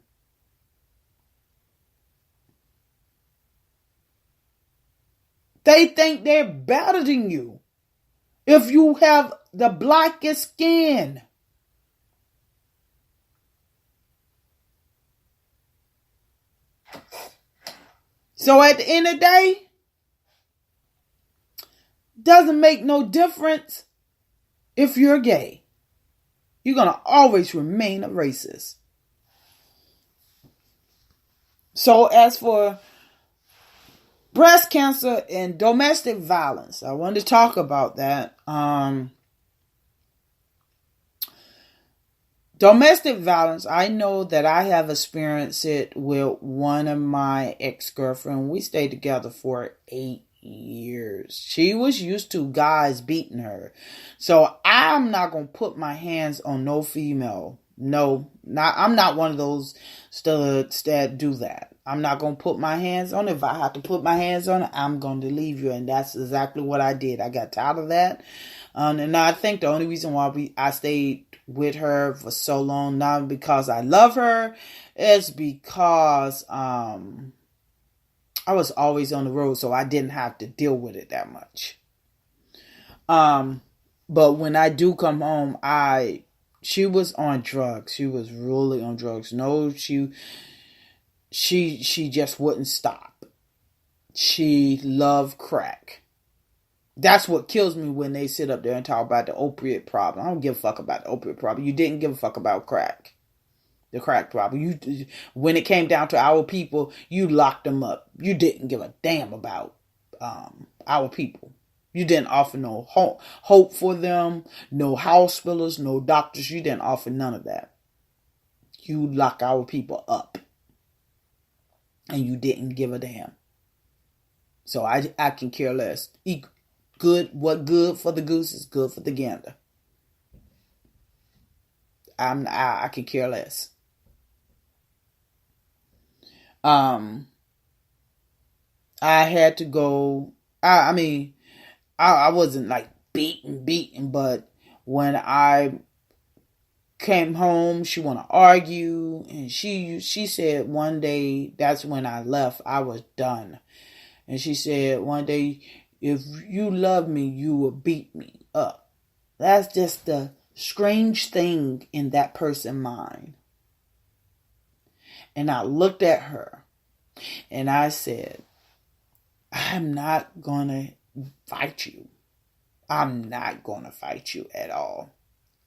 They think they're better than you if you have the blackest skin. So at the end of the day, doesn't make no difference if you're gay. You're going to always remain a racist. So as for breast cancer and domestic violence, I wanted to talk about that. Domestic violence, I know that I have experienced it with one of my ex-girlfriends. We stayed together for 8 years. She was used to guys beating her. So I'm not going to put my hands on no female. No, I'm not one of those studs that do that. I'm not going to put my hands on it. If I have to put my hands on it, I'm going to leave you. And that's exactly what I did. I got tired of that. And I think the only reason why I stayed with her for so long, not because I love her, is because I was always on the road, so I didn't have to deal with it that much. But when I do come home, she was on drugs. She was really on drugs. No, she just wouldn't stop. She loved crack. That's what kills me when they sit up there and talk about the opiate problem. I don't give a fuck about the opiate problem. You didn't give a fuck about crack. The crack problem. When it came down to our people, you locked them up. You didn't give a damn about our people. You didn't offer no hope for them, no hospitals, no doctors. You didn't offer none of that. You lock our people up. And you didn't give a damn. So I can care less. What good for the goose is good for the gander. I can care less. I had to go. I wasn't like beaten, but when I came home, she want to argue, and she said one day, that's when I left, I was done. And she said one day, if you love me, you will beat me up. That's just the strange thing in that person's mind. And I looked at her and I said, I'm not going to fight you. I'm not going to fight you at all.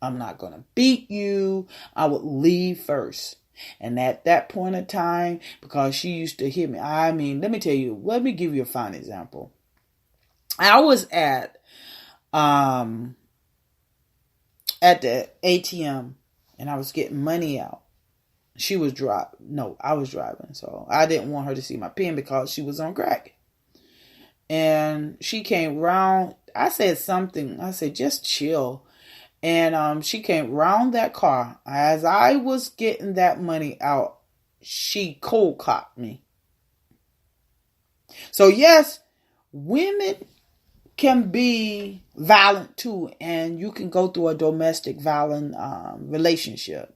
I'm not going to beat you. I would leave first. And at that point in time, because she used to hit me, let me give you a fine example. I was at the ATM and I was getting money out. She was driving. No, I was driving. So I didn't want her to see my pen because she was on crack. And she came round. I said something. I said, just chill. And she came round that car. As I was getting that money out, she cold cocked me. So yes, women can be violent too, and you can go through a domestic violent relationship.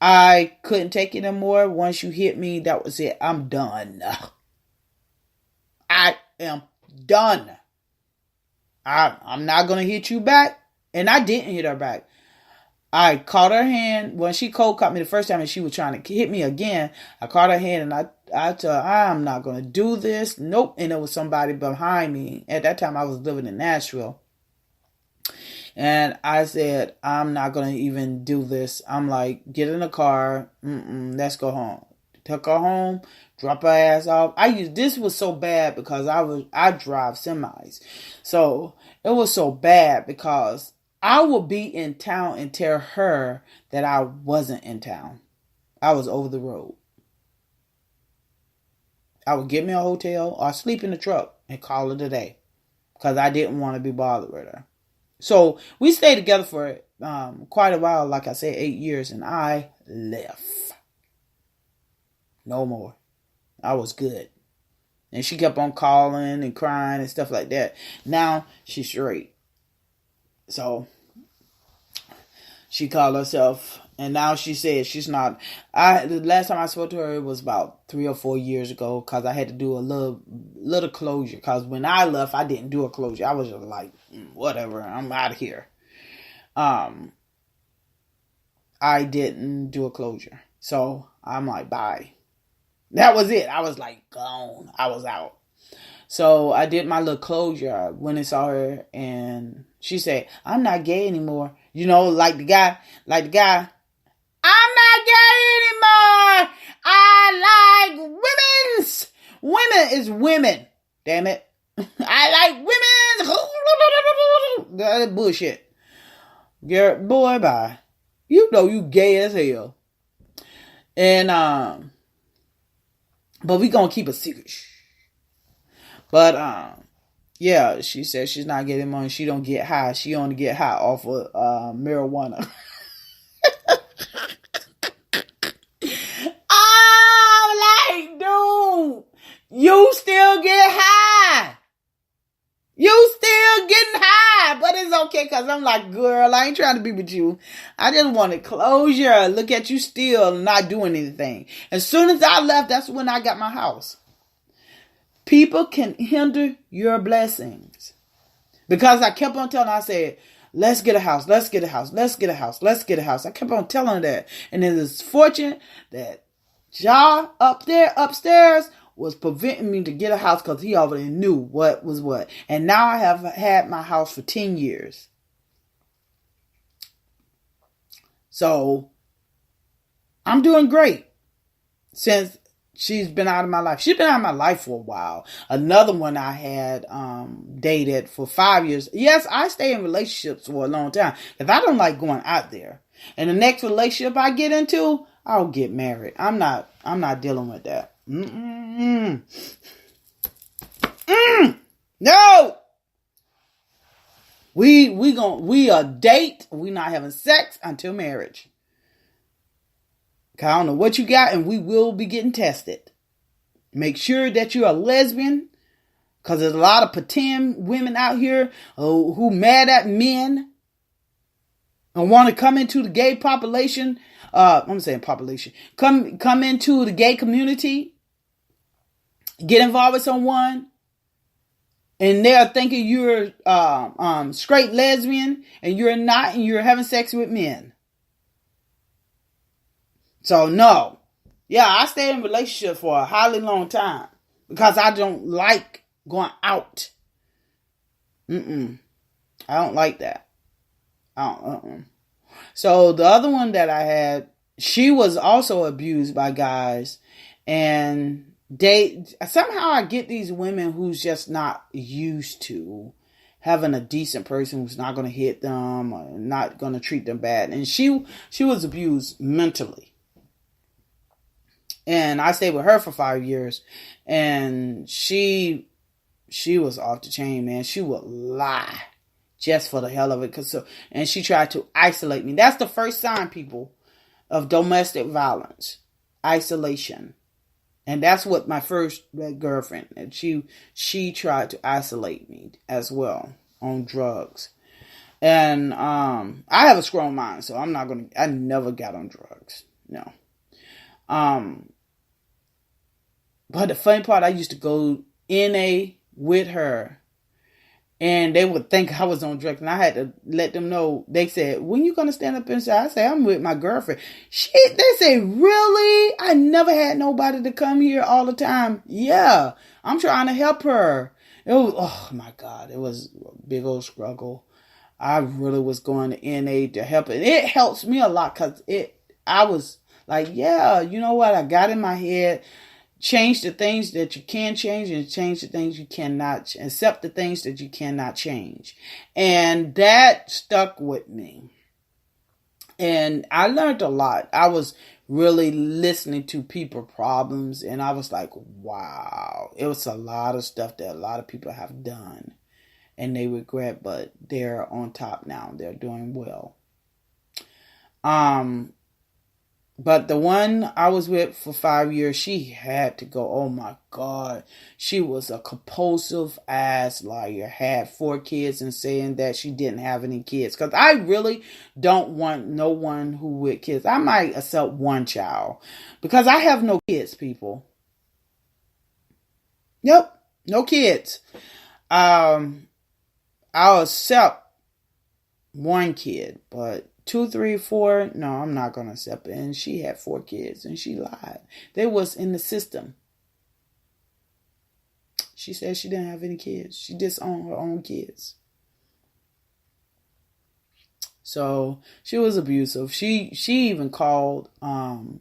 I couldn't take it anymore. Once you hit me, that was it. I'm done. I am done. I'm not going to hit you back. And I didn't hit her back. I caught her hand. When she cold caught me the first time and she was trying to hit me again, I caught her hand and I told her, I'm not going to do this. Nope. And there was somebody behind me. At that time, I was living in Nashville. And I said, I'm not going to even do this. I'm like, get in the car. Let's go home. Took her home, drop her ass off. This was so bad because I drive semis. So it was so bad because I would be in town and tell her that I wasn't in town. I was over the road. I would get me a hotel or sleep in the truck and call it a day because I didn't want to be bothered with her. So we stayed together for quite a while, like I said, 8 years, and I left. No more. I was good. And she kept on calling and crying and stuff like that. Now she's straight. So she called herself, and now she said she's not. The last time I spoke to her, it was about 3 or 4 years ago, because I had to do a little closure. Because when I left, I didn't do a closure. I was just like, whatever, I'm out of here. I didn't do a closure, so I'm like, bye. That was it. I was like, gone. I was out. So I did my little closure. I went and saw her, and she said, I'm not gay anymore. You know, like the guy, I'm not gay anymore. I like women's. Women is women. Damn it. I like women's. That bullshit. Girl, boy, bye. You know you gay as hell. And, but we gonna keep a secret. But, yeah, she said she's not getting money. She don't get high. She only get high off of marijuana. I'm like, dude, you still get high. You still getting high. But it's okay, because I'm like, girl, I ain't trying to be with you. I just wanted closure. Look at you still not doing anything. As soon as I left, that's when I got my house. People can hinder your blessings. Because I kept on telling her, I said, let's get a house, let's get a house, let's get a house, let's get a house. I kept on telling her that. And it is fortunate that Ja upstairs was preventing me to get a house, because he already knew what was what. And now I have had my house for 10 years. So I'm doing great since she's been out of my life. She's been out of my life for a while. Another one I had dated for 5 years. Yes, I stay in relationships for a long time, because I don't like going out there. And the next relationship I get into, I'll get married. I'm not dealing with that. No. We a date. We not having sex until marriage. I don't know what you got, and we will be getting tested. Make sure that you're a lesbian, because there's a lot of pretend women out here who mad at men and want to come into the gay population. I'm saying population. Come into the gay community, get involved with someone, and they're thinking you're straight lesbian, and you're not, and you're having sex with men. So, no. Yeah, I stayed in a relationship for a highly long time because I don't like going out. I don't like that. So, the other one that I had, she was also abused by guys. And somehow I get these women who's just not used to having a decent person who's not going to hit them or not going to treat them bad. And she was abused mentally. And I stayed with her for 5 years, and she was off the chain, man. She would lie just for the hell of it. And she tried to isolate me. That's the first sign, people, of domestic violence. Isolation. And that's what my first girlfriend, and she tried to isolate me as well on drugs. And I have a strong mind, so I never got on drugs. No. But the funny part, I used to go NA with her, and they would think I was on drugs, and I had to let them know. They said, "When you gonna stand up and say?" I say, "I'm with my girlfriend." Shit, they say, "Really? I never had nobody to come here all the time." Yeah, I'm trying to help her. It was, oh my God, it was a big old struggle. I really was going to NA to help it. It helps me a lot because I was like, yeah, you know what? I got in my head. Change the things that you can change and change the things you cannot. Accept the things that you cannot change. And that stuck with me. And I learned a lot. I was really listening to people's problems, and I was like, wow. It was a lot of stuff that a lot of people have done and they regret, but they're on top now. They're doing well. But the one I was with for 5 years, she had to go. Oh my God. She was a compulsive ass liar. Had 4 kids and saying that she didn't have any kids. Because I really don't want no one who with kids. I might accept one child. Because I have no kids, people. Yep. No kids. I'll accept one kid, but 2, 3, 4, no, I'm not going to accept it. And she had 4 kids and she lied. They was in the system. She said she didn't have any kids. She disowned her own kids. So she was abusive. She even called,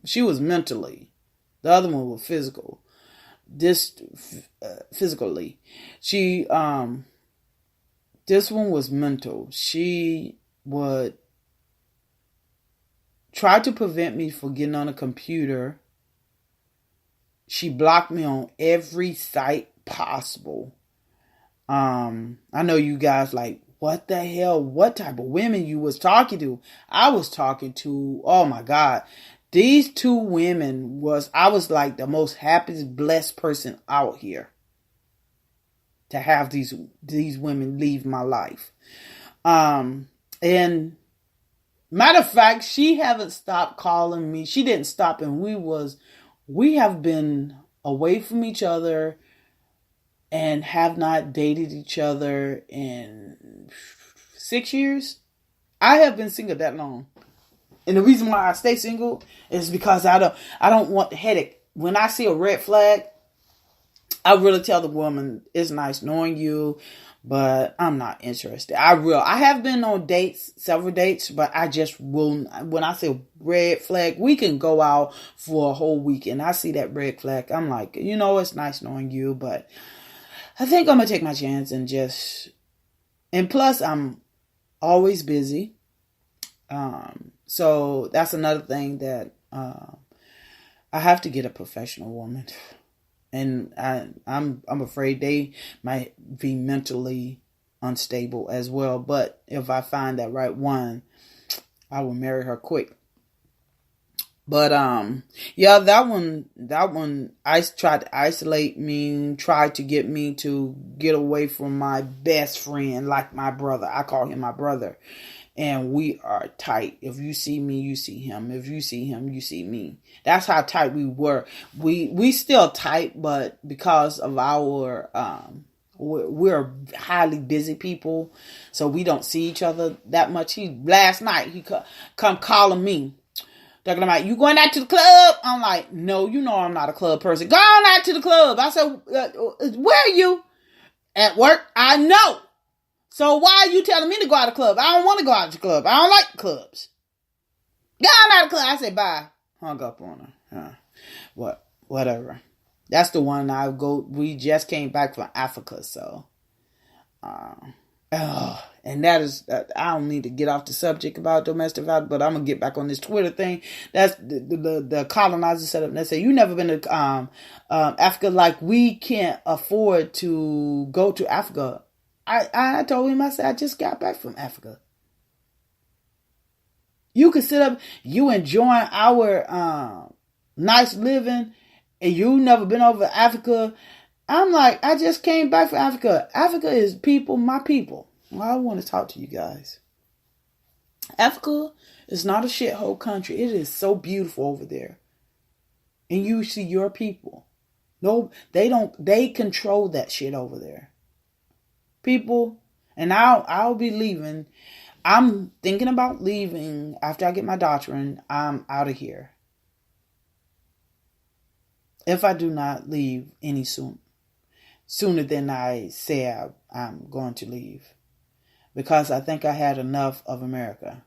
she was mentally. The other one was physical. Physically. This one was mental. She would try to prevent me from getting on a computer. She blocked me on every site possible. I know you guys like, what the hell? What type of women you was talking to? I was talking to, oh my God. These 2 women I was like the most happiest, blessed person out here to have these women leave my life. And matter of fact, she haven't stopped calling me. She didn't stop, and we have been away from each other and have not dated each other in 6 years. I have been single that long. And the reason why I stay single is because I don't want the headache. When I see a red flag, I really tell the woman, it's nice knowing you, but I'm not interested. I have been on several dates, but I just will. When I say red flag, we can go out for a whole week and I see that red flag. I'm like, it's nice knowing you, but I think I'm going to take my chance and plus I'm always busy. So that's another thing that, I have to get a professional woman. And I'm afraid they might be mentally unstable as well. But if I find that right one, I will marry her quick. But yeah, that one, I tried to isolate me, tried to get me to get away from my best friend, like my brother. I call him my brother. And we are tight. If you see me, you see him. If you see him, you see me. That's how tight we were. We still tight, but because of our, we're highly busy people, so we don't see each other that much. Last night, he come calling me. Talking about, you going out to the club? I'm like, no, I'm not a club person. Go on out to the club. I said, where are you? At work? I know. So why are you telling me to go out of the club? I don't want to go out to the club. I don't like clubs. Get out of the club. I said, bye. Hung up on her. Whatever. That's the one we just came back from Africa. So, and that is, I don't need to get off the subject about domestic violence, but I'm going to get back on this Twitter thing. That's the colonizer set up. They say, you never been to Africa. Like, we can't afford to go to Africa. I told him, I said, I just got back from Africa. You can sit up, you enjoying our nice living, and you never been over to Africa. I'm like, I just came back from Africa. Africa is people, my people. Well, I want to talk to you guys. Africa is not a shithole country. It is so beautiful over there. And you see your people. No, they don't. They control that shit over there. People, and I'll be leaving. I'm thinking about leaving after I get my doctorate. I'm out of here. If I do not leave any sooner than I say I'm going to leave. Because I think I had enough of America.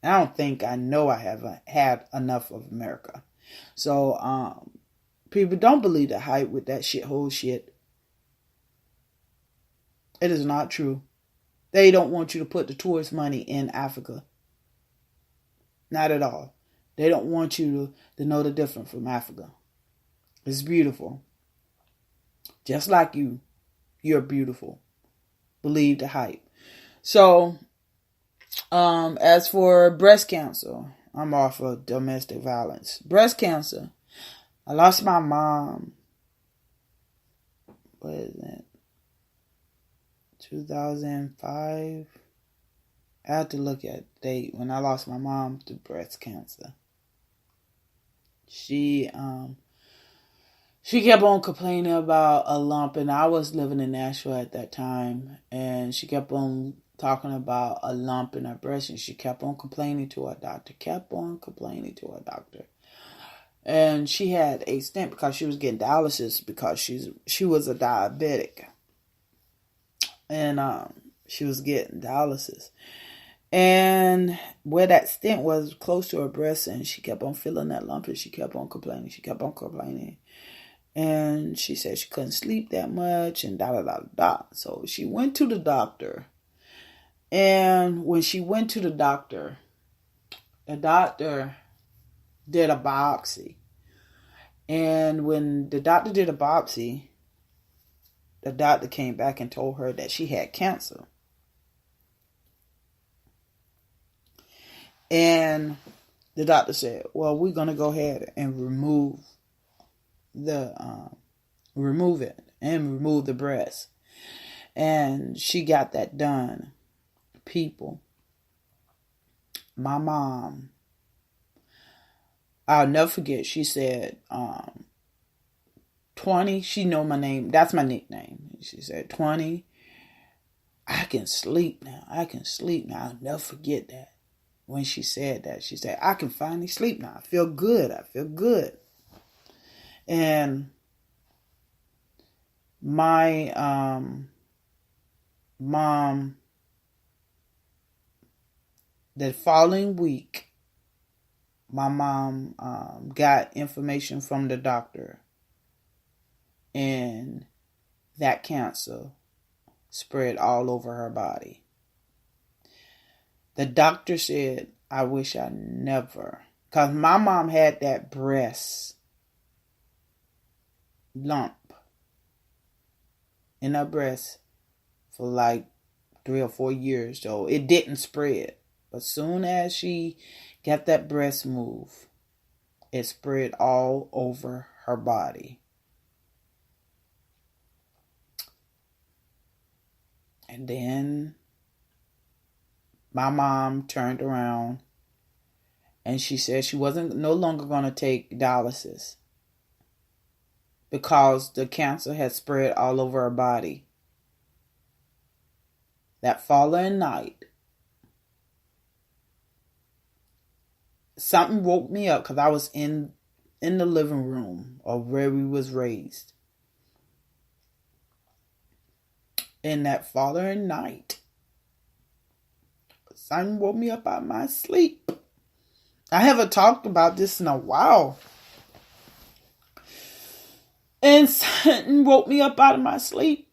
I don't think, I know I haven't had enough of America. So, people, don't believe the hype with that shithole shit. It is not true. They don't want you to put the tourist money in Africa. Not at all. They don't want you to know the difference from Africa. It's beautiful. Just like you. You're beautiful. Believe the hype. So, as for breast cancer, I'm off of domestic violence. Breast cancer. I lost my mom. What is it? 2005. I had to look at the date when I lost my mom to breast cancer. She kept on complaining about a lump, and I was living in Nashville at that time, and she kept on talking about a lump in her breast, and she kept on complaining to her doctor, and she had a stent because she was getting dialysis because she was a diabetic, and she was getting dialysis. And where that stent was close to her breast, and she kept on feeling that lump, and she kept on complaining. And she said she couldn't sleep that much, and So she went to the doctor. And when she went to the doctor did a biopsy. And when the doctor did a biopsy, the doctor came back and told her that she had cancer. And the doctor said, well, we're going to go ahead and remove it and remove the breast. And she got that done. People, my mom, I'll never forget, she said, 20, she know my name, that's my nickname. She said, 20, I can sleep now. I'll never forget that. When she said that, she said, I can finally sleep now. I feel good. And my mom, the following week, my mom got information from the doctor, and that cancer spread all over her body. The doctor said, I wish I never, because my mom had that breast lump in her breast for like 3 or 4 years, so it didn't spread. But soon as she got that breast move, it spread all over her body. And then my mom turned around and she said she wasn't no longer going to take dialysis because the cancer had spread all over her body. That following night, something woke me up because I was in the living room of where we was raised. And that following night, something woke me up out of my sleep. I haven't talked about this in a while. And something woke me up out of my sleep.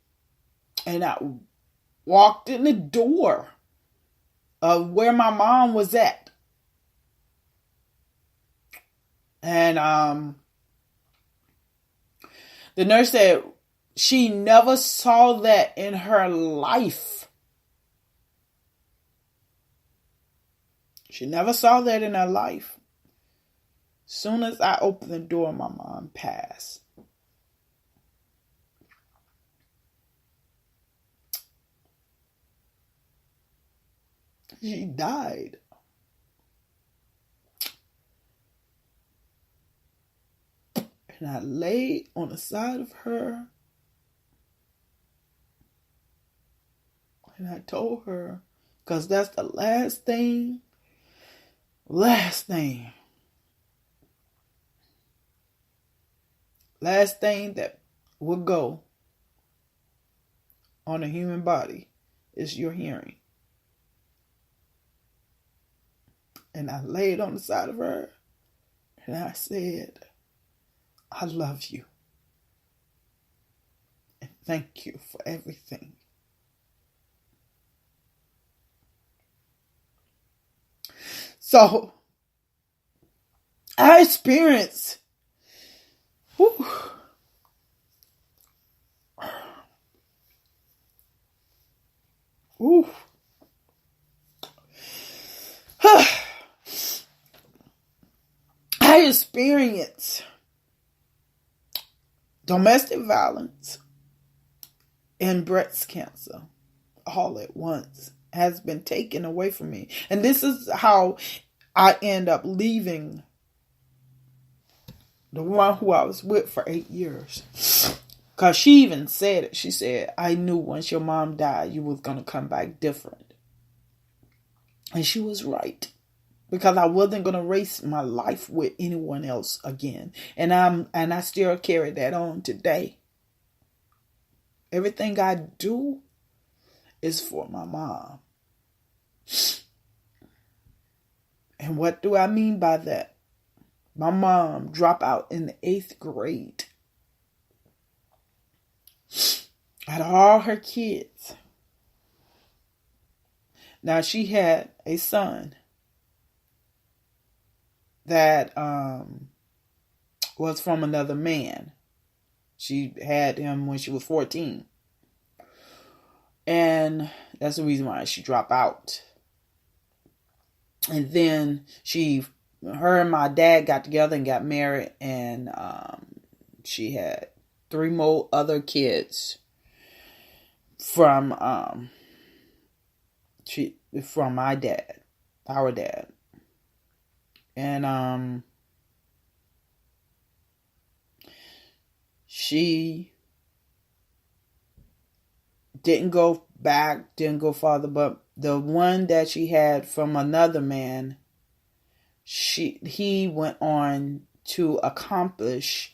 And I walked in the door of where my mom was at. And the nurse said she never saw that in her life. She never saw that in her life. Soon as I opened the door, my mom passed. She died. And I laid on the side of her. And I told her, because that's the last thing that will go on a human body is your hearing. And I laid on the side of her and I said, I love you. And thank you for everything. So, I experienced I experienced domestic violence and breast cancer all at once. Has been taken away from me. And this is how I end up leaving the one who I was with for 8 years. Because she even said it. She said, I knew once your mom died, you was going to come back different. And she was right. Because I wasn't going to race my life with anyone else again. And I still carry that on today. Everything I do is for my mom. And what do I mean by that? My mom dropped out in the 8th grade. Out of all her kids. Now she had a son that was from another man. She had him when she was 14. And that's the reason why she dropped out. And then her and my dad got together and got married. And she had 3 more other kids from my dad, our dad. And she didn't go farther, but the one that she had from another man, he went on to accomplish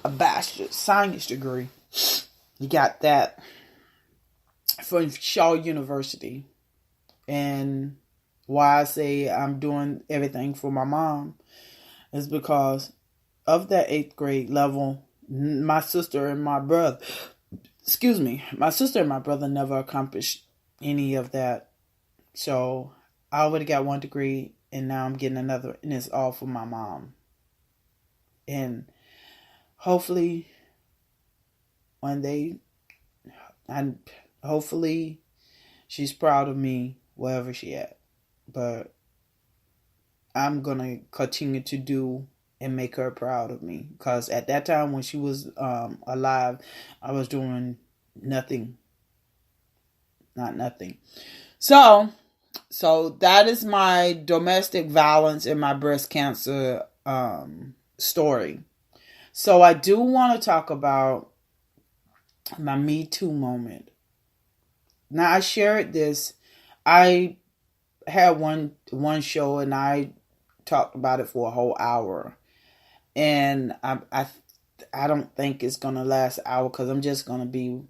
a bachelor's science degree. He got that from Shaw University. And why I say I'm doing everything for my mom is because of that 8th grade level, my sister and my brother never accomplished any of that. So I already got 1 degree and now I'm getting another, and it's all for my mom. And hopefully one day, hopefully she's proud of me wherever she at. But I'm going to continue to do and make her proud of me. Because at that time when she was alive, I was doing nothing. Not nothing. So that is my domestic violence and my breast cancer story. So I do want to talk about my Me Too moment. Now I shared this. I had one show and I talked about it for a whole hour. And I don't think it's going to last an hour because I'm just going to be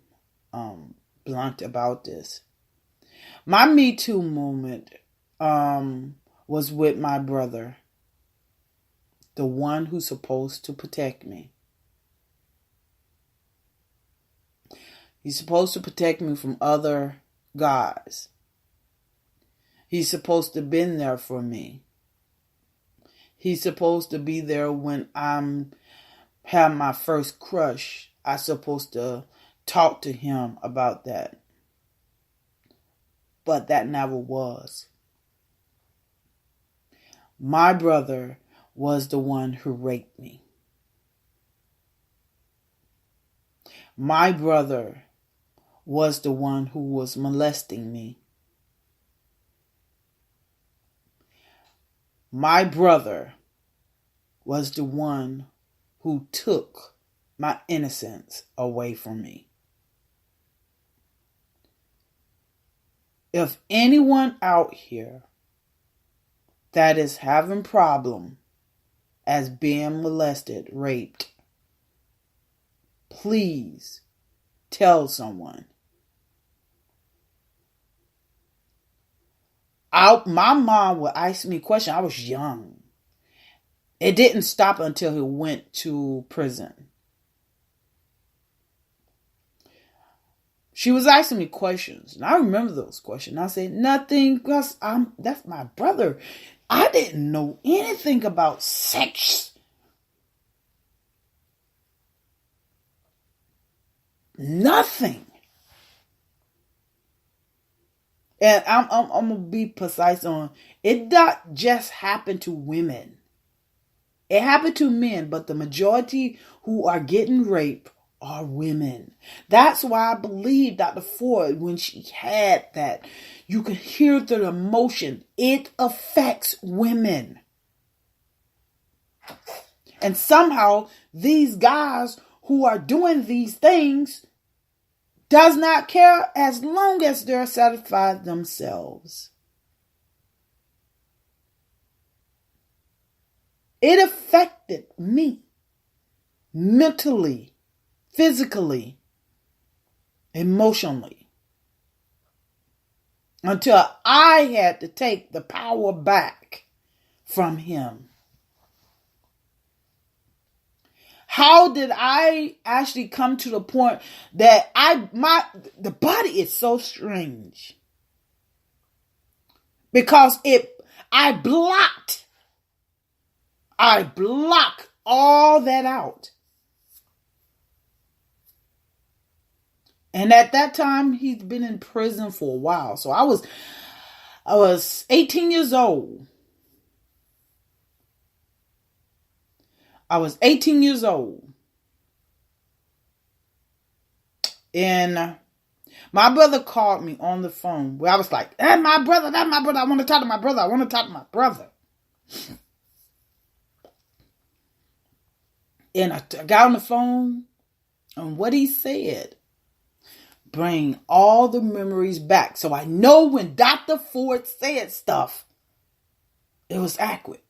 blunt about this. My Me Too moment was with my brother, the one who's supposed to protect me. He's supposed to protect me from other guys. He's supposed to have been there for me. He's supposed to be there when I'm have my first crush. I'm supposed to talk to him about that. But that never was. My brother was the one who raped me. My brother was the one who was molesting me. My brother was the one who took my innocence away from me. If anyone out here that is having problem as being molested, raped, please tell someone. My mom would ask me questions. I was young. It didn't stop until he went to prison. She was asking me questions, and I remember those questions. I said, nothing, because that's my brother. I didn't know anything about sex. Nothing. And I'm gonna be precise on it. Not just happen to women. It happened to men, but the majority who are getting raped are women. That's why I believe Dr. Ford, when she had that, you can hear the emotion. It affects women. And somehow these guys who are doing these things does not care as long as they're satisfied themselves. It affected me mentally, physically, emotionally, until I had to take the power back from him. How did I actually come to the point that the body is so strange? Because I blocked all that out. And at that time, he'd been in prison for a while. So I was 18 years old. I was 18 years old. And my brother called me on the phone where I was like, that's my brother. I want to talk to my brother. And I got on the phone, and what he said bring all the memories back. So I know when Dr. Ford said stuff, it was accurate.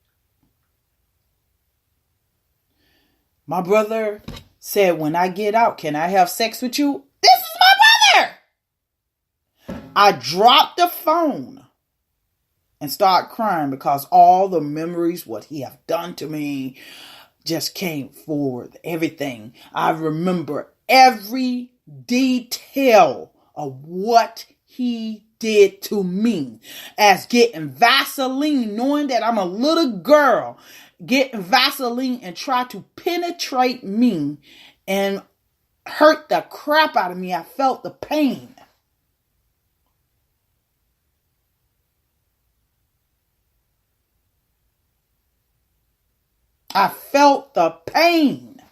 My brother said, when I get out, can I have sex with you? This is my brother. I dropped the phone and started crying because all the memories, what he have done to me, just came forward. Everything. I remember every detail of what he did to me. As getting Vaseline, knowing that I'm a little girl, getting Vaseline and try to penetrate me and hurt the crap out of me. I felt the pain. I felt the pain.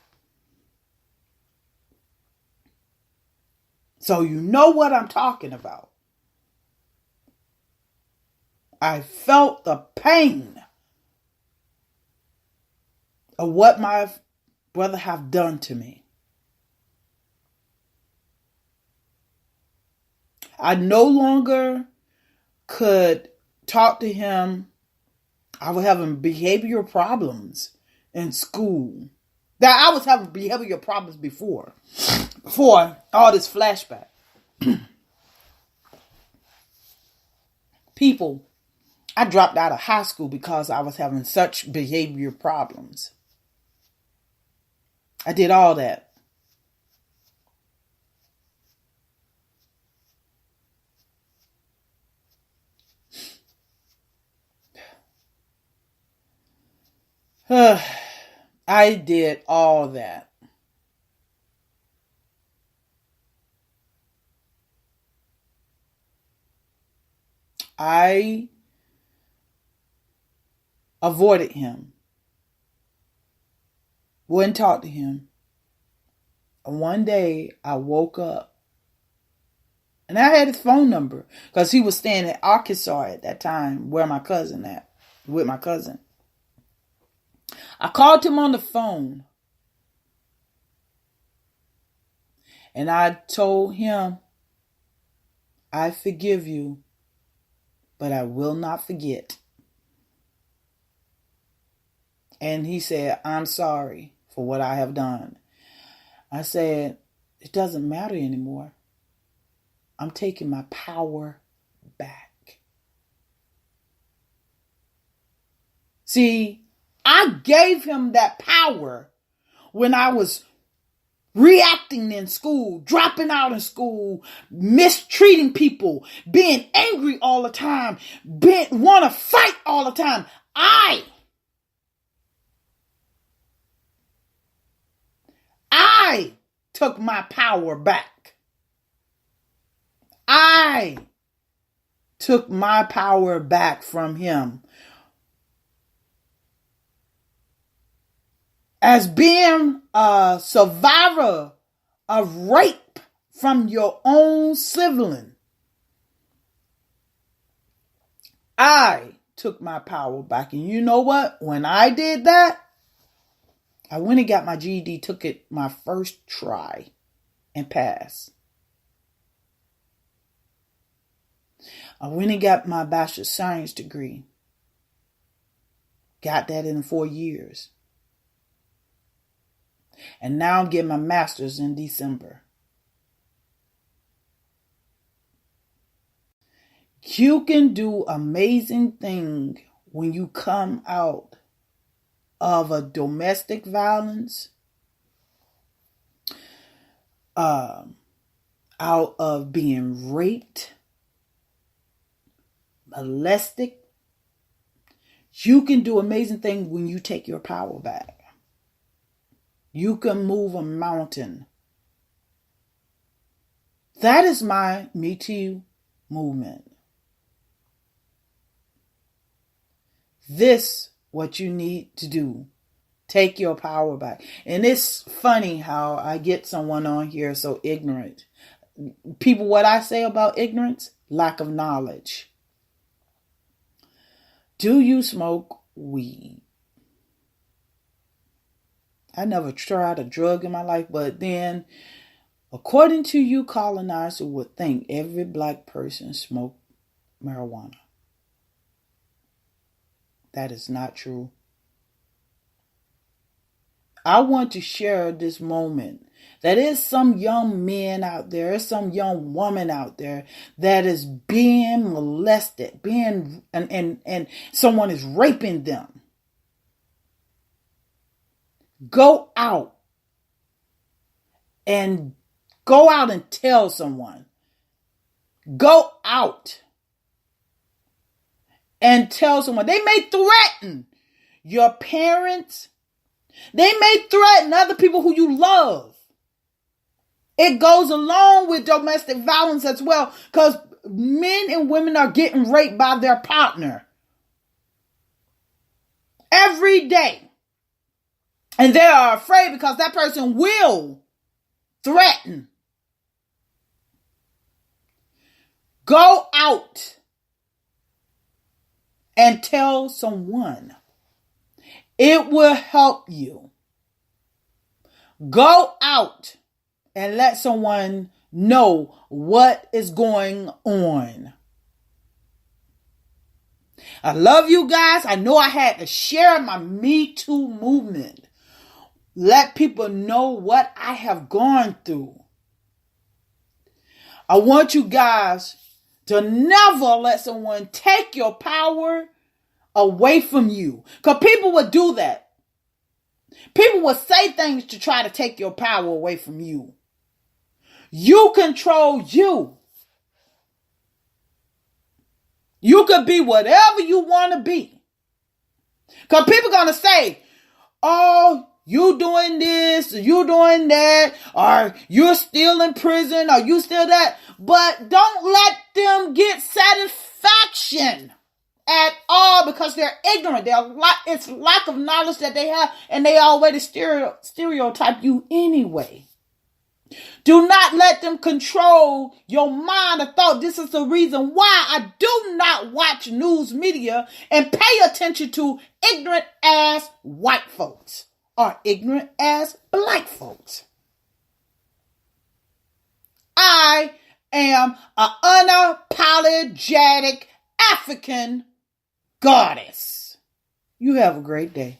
So you know what I'm talking about. I felt the pain of what my brother have done to me. I no longer could talk to him. I was having behavioral problems in school. That I was having behavioral problems before all this flashback. People, I dropped out of high school because I was having such behavior problems. I did all that. I did all that. I avoided him. Wouldn't talk to him. And one day I woke up and I had his phone number because he was staying in Arkansas at that time with my cousin. I called him on the phone and I told him, I forgive you, but I will not forget. And he said, I'm sorry for what I have done. I said, it doesn't matter anymore. I'm taking my power back. See, I gave him that power when I was reacting in school, dropping out in school, mistreating people, being angry all the time, want to fight all the time. I took my power back. I took my power back from him. As being a survivor of rape from your own sibling, I took my power back. And you know what? When I did that, I went and got my GED, took it my first try, and passed. I went and got my Bachelor of Science degree. Got that in 4 years. And now I'm getting my master's in December. You can do amazing things when you come out of a domestic violence, out of being raped, molested. You can do amazing things when you take your power back. You can move a mountain. That is my Me Too movement. This what you need to do. Take your power back. And it's funny how I get someone on here so ignorant. People, what I say about ignorance? Lack of knowledge. Do you smoke weed? I never tried a drug in my life, but then, according to you colonizer, would think every black person smoked marijuana. That is not true. I want to share this moment. That is some young men out there, some young woman out there that is being molested, and someone is raping them. Go out and tell someone. Go out and tell someone. They may threaten your parents. They may threaten other people who you love. It goes along with domestic violence as well, because men and women are getting raped by their partner every day. And they are afraid because that person will threaten. Go out and tell someone. It will help you. Go out and let someone know what is going on. I love you guys. I know I had to share my Me Too movement. Let people know what I have gone through. I want you guys to never let someone take your power away from you. Because people would do that. People would say things to try to take your power away from you. You control you. You could be whatever you want to be. Because people are going to say, oh, you doing this, you doing that, or you're still in prison, or you still that. But don't let them get satisfaction at all because they're ignorant. It's lack of knowledge that they have, and they already stereotype you anyway. Do not let them control your mind or thought. This is the reason why I do not watch news media and pay attention to ignorant ass white folks or ignorant ass black folks. I am an unapologetic African goddess. You have a great day.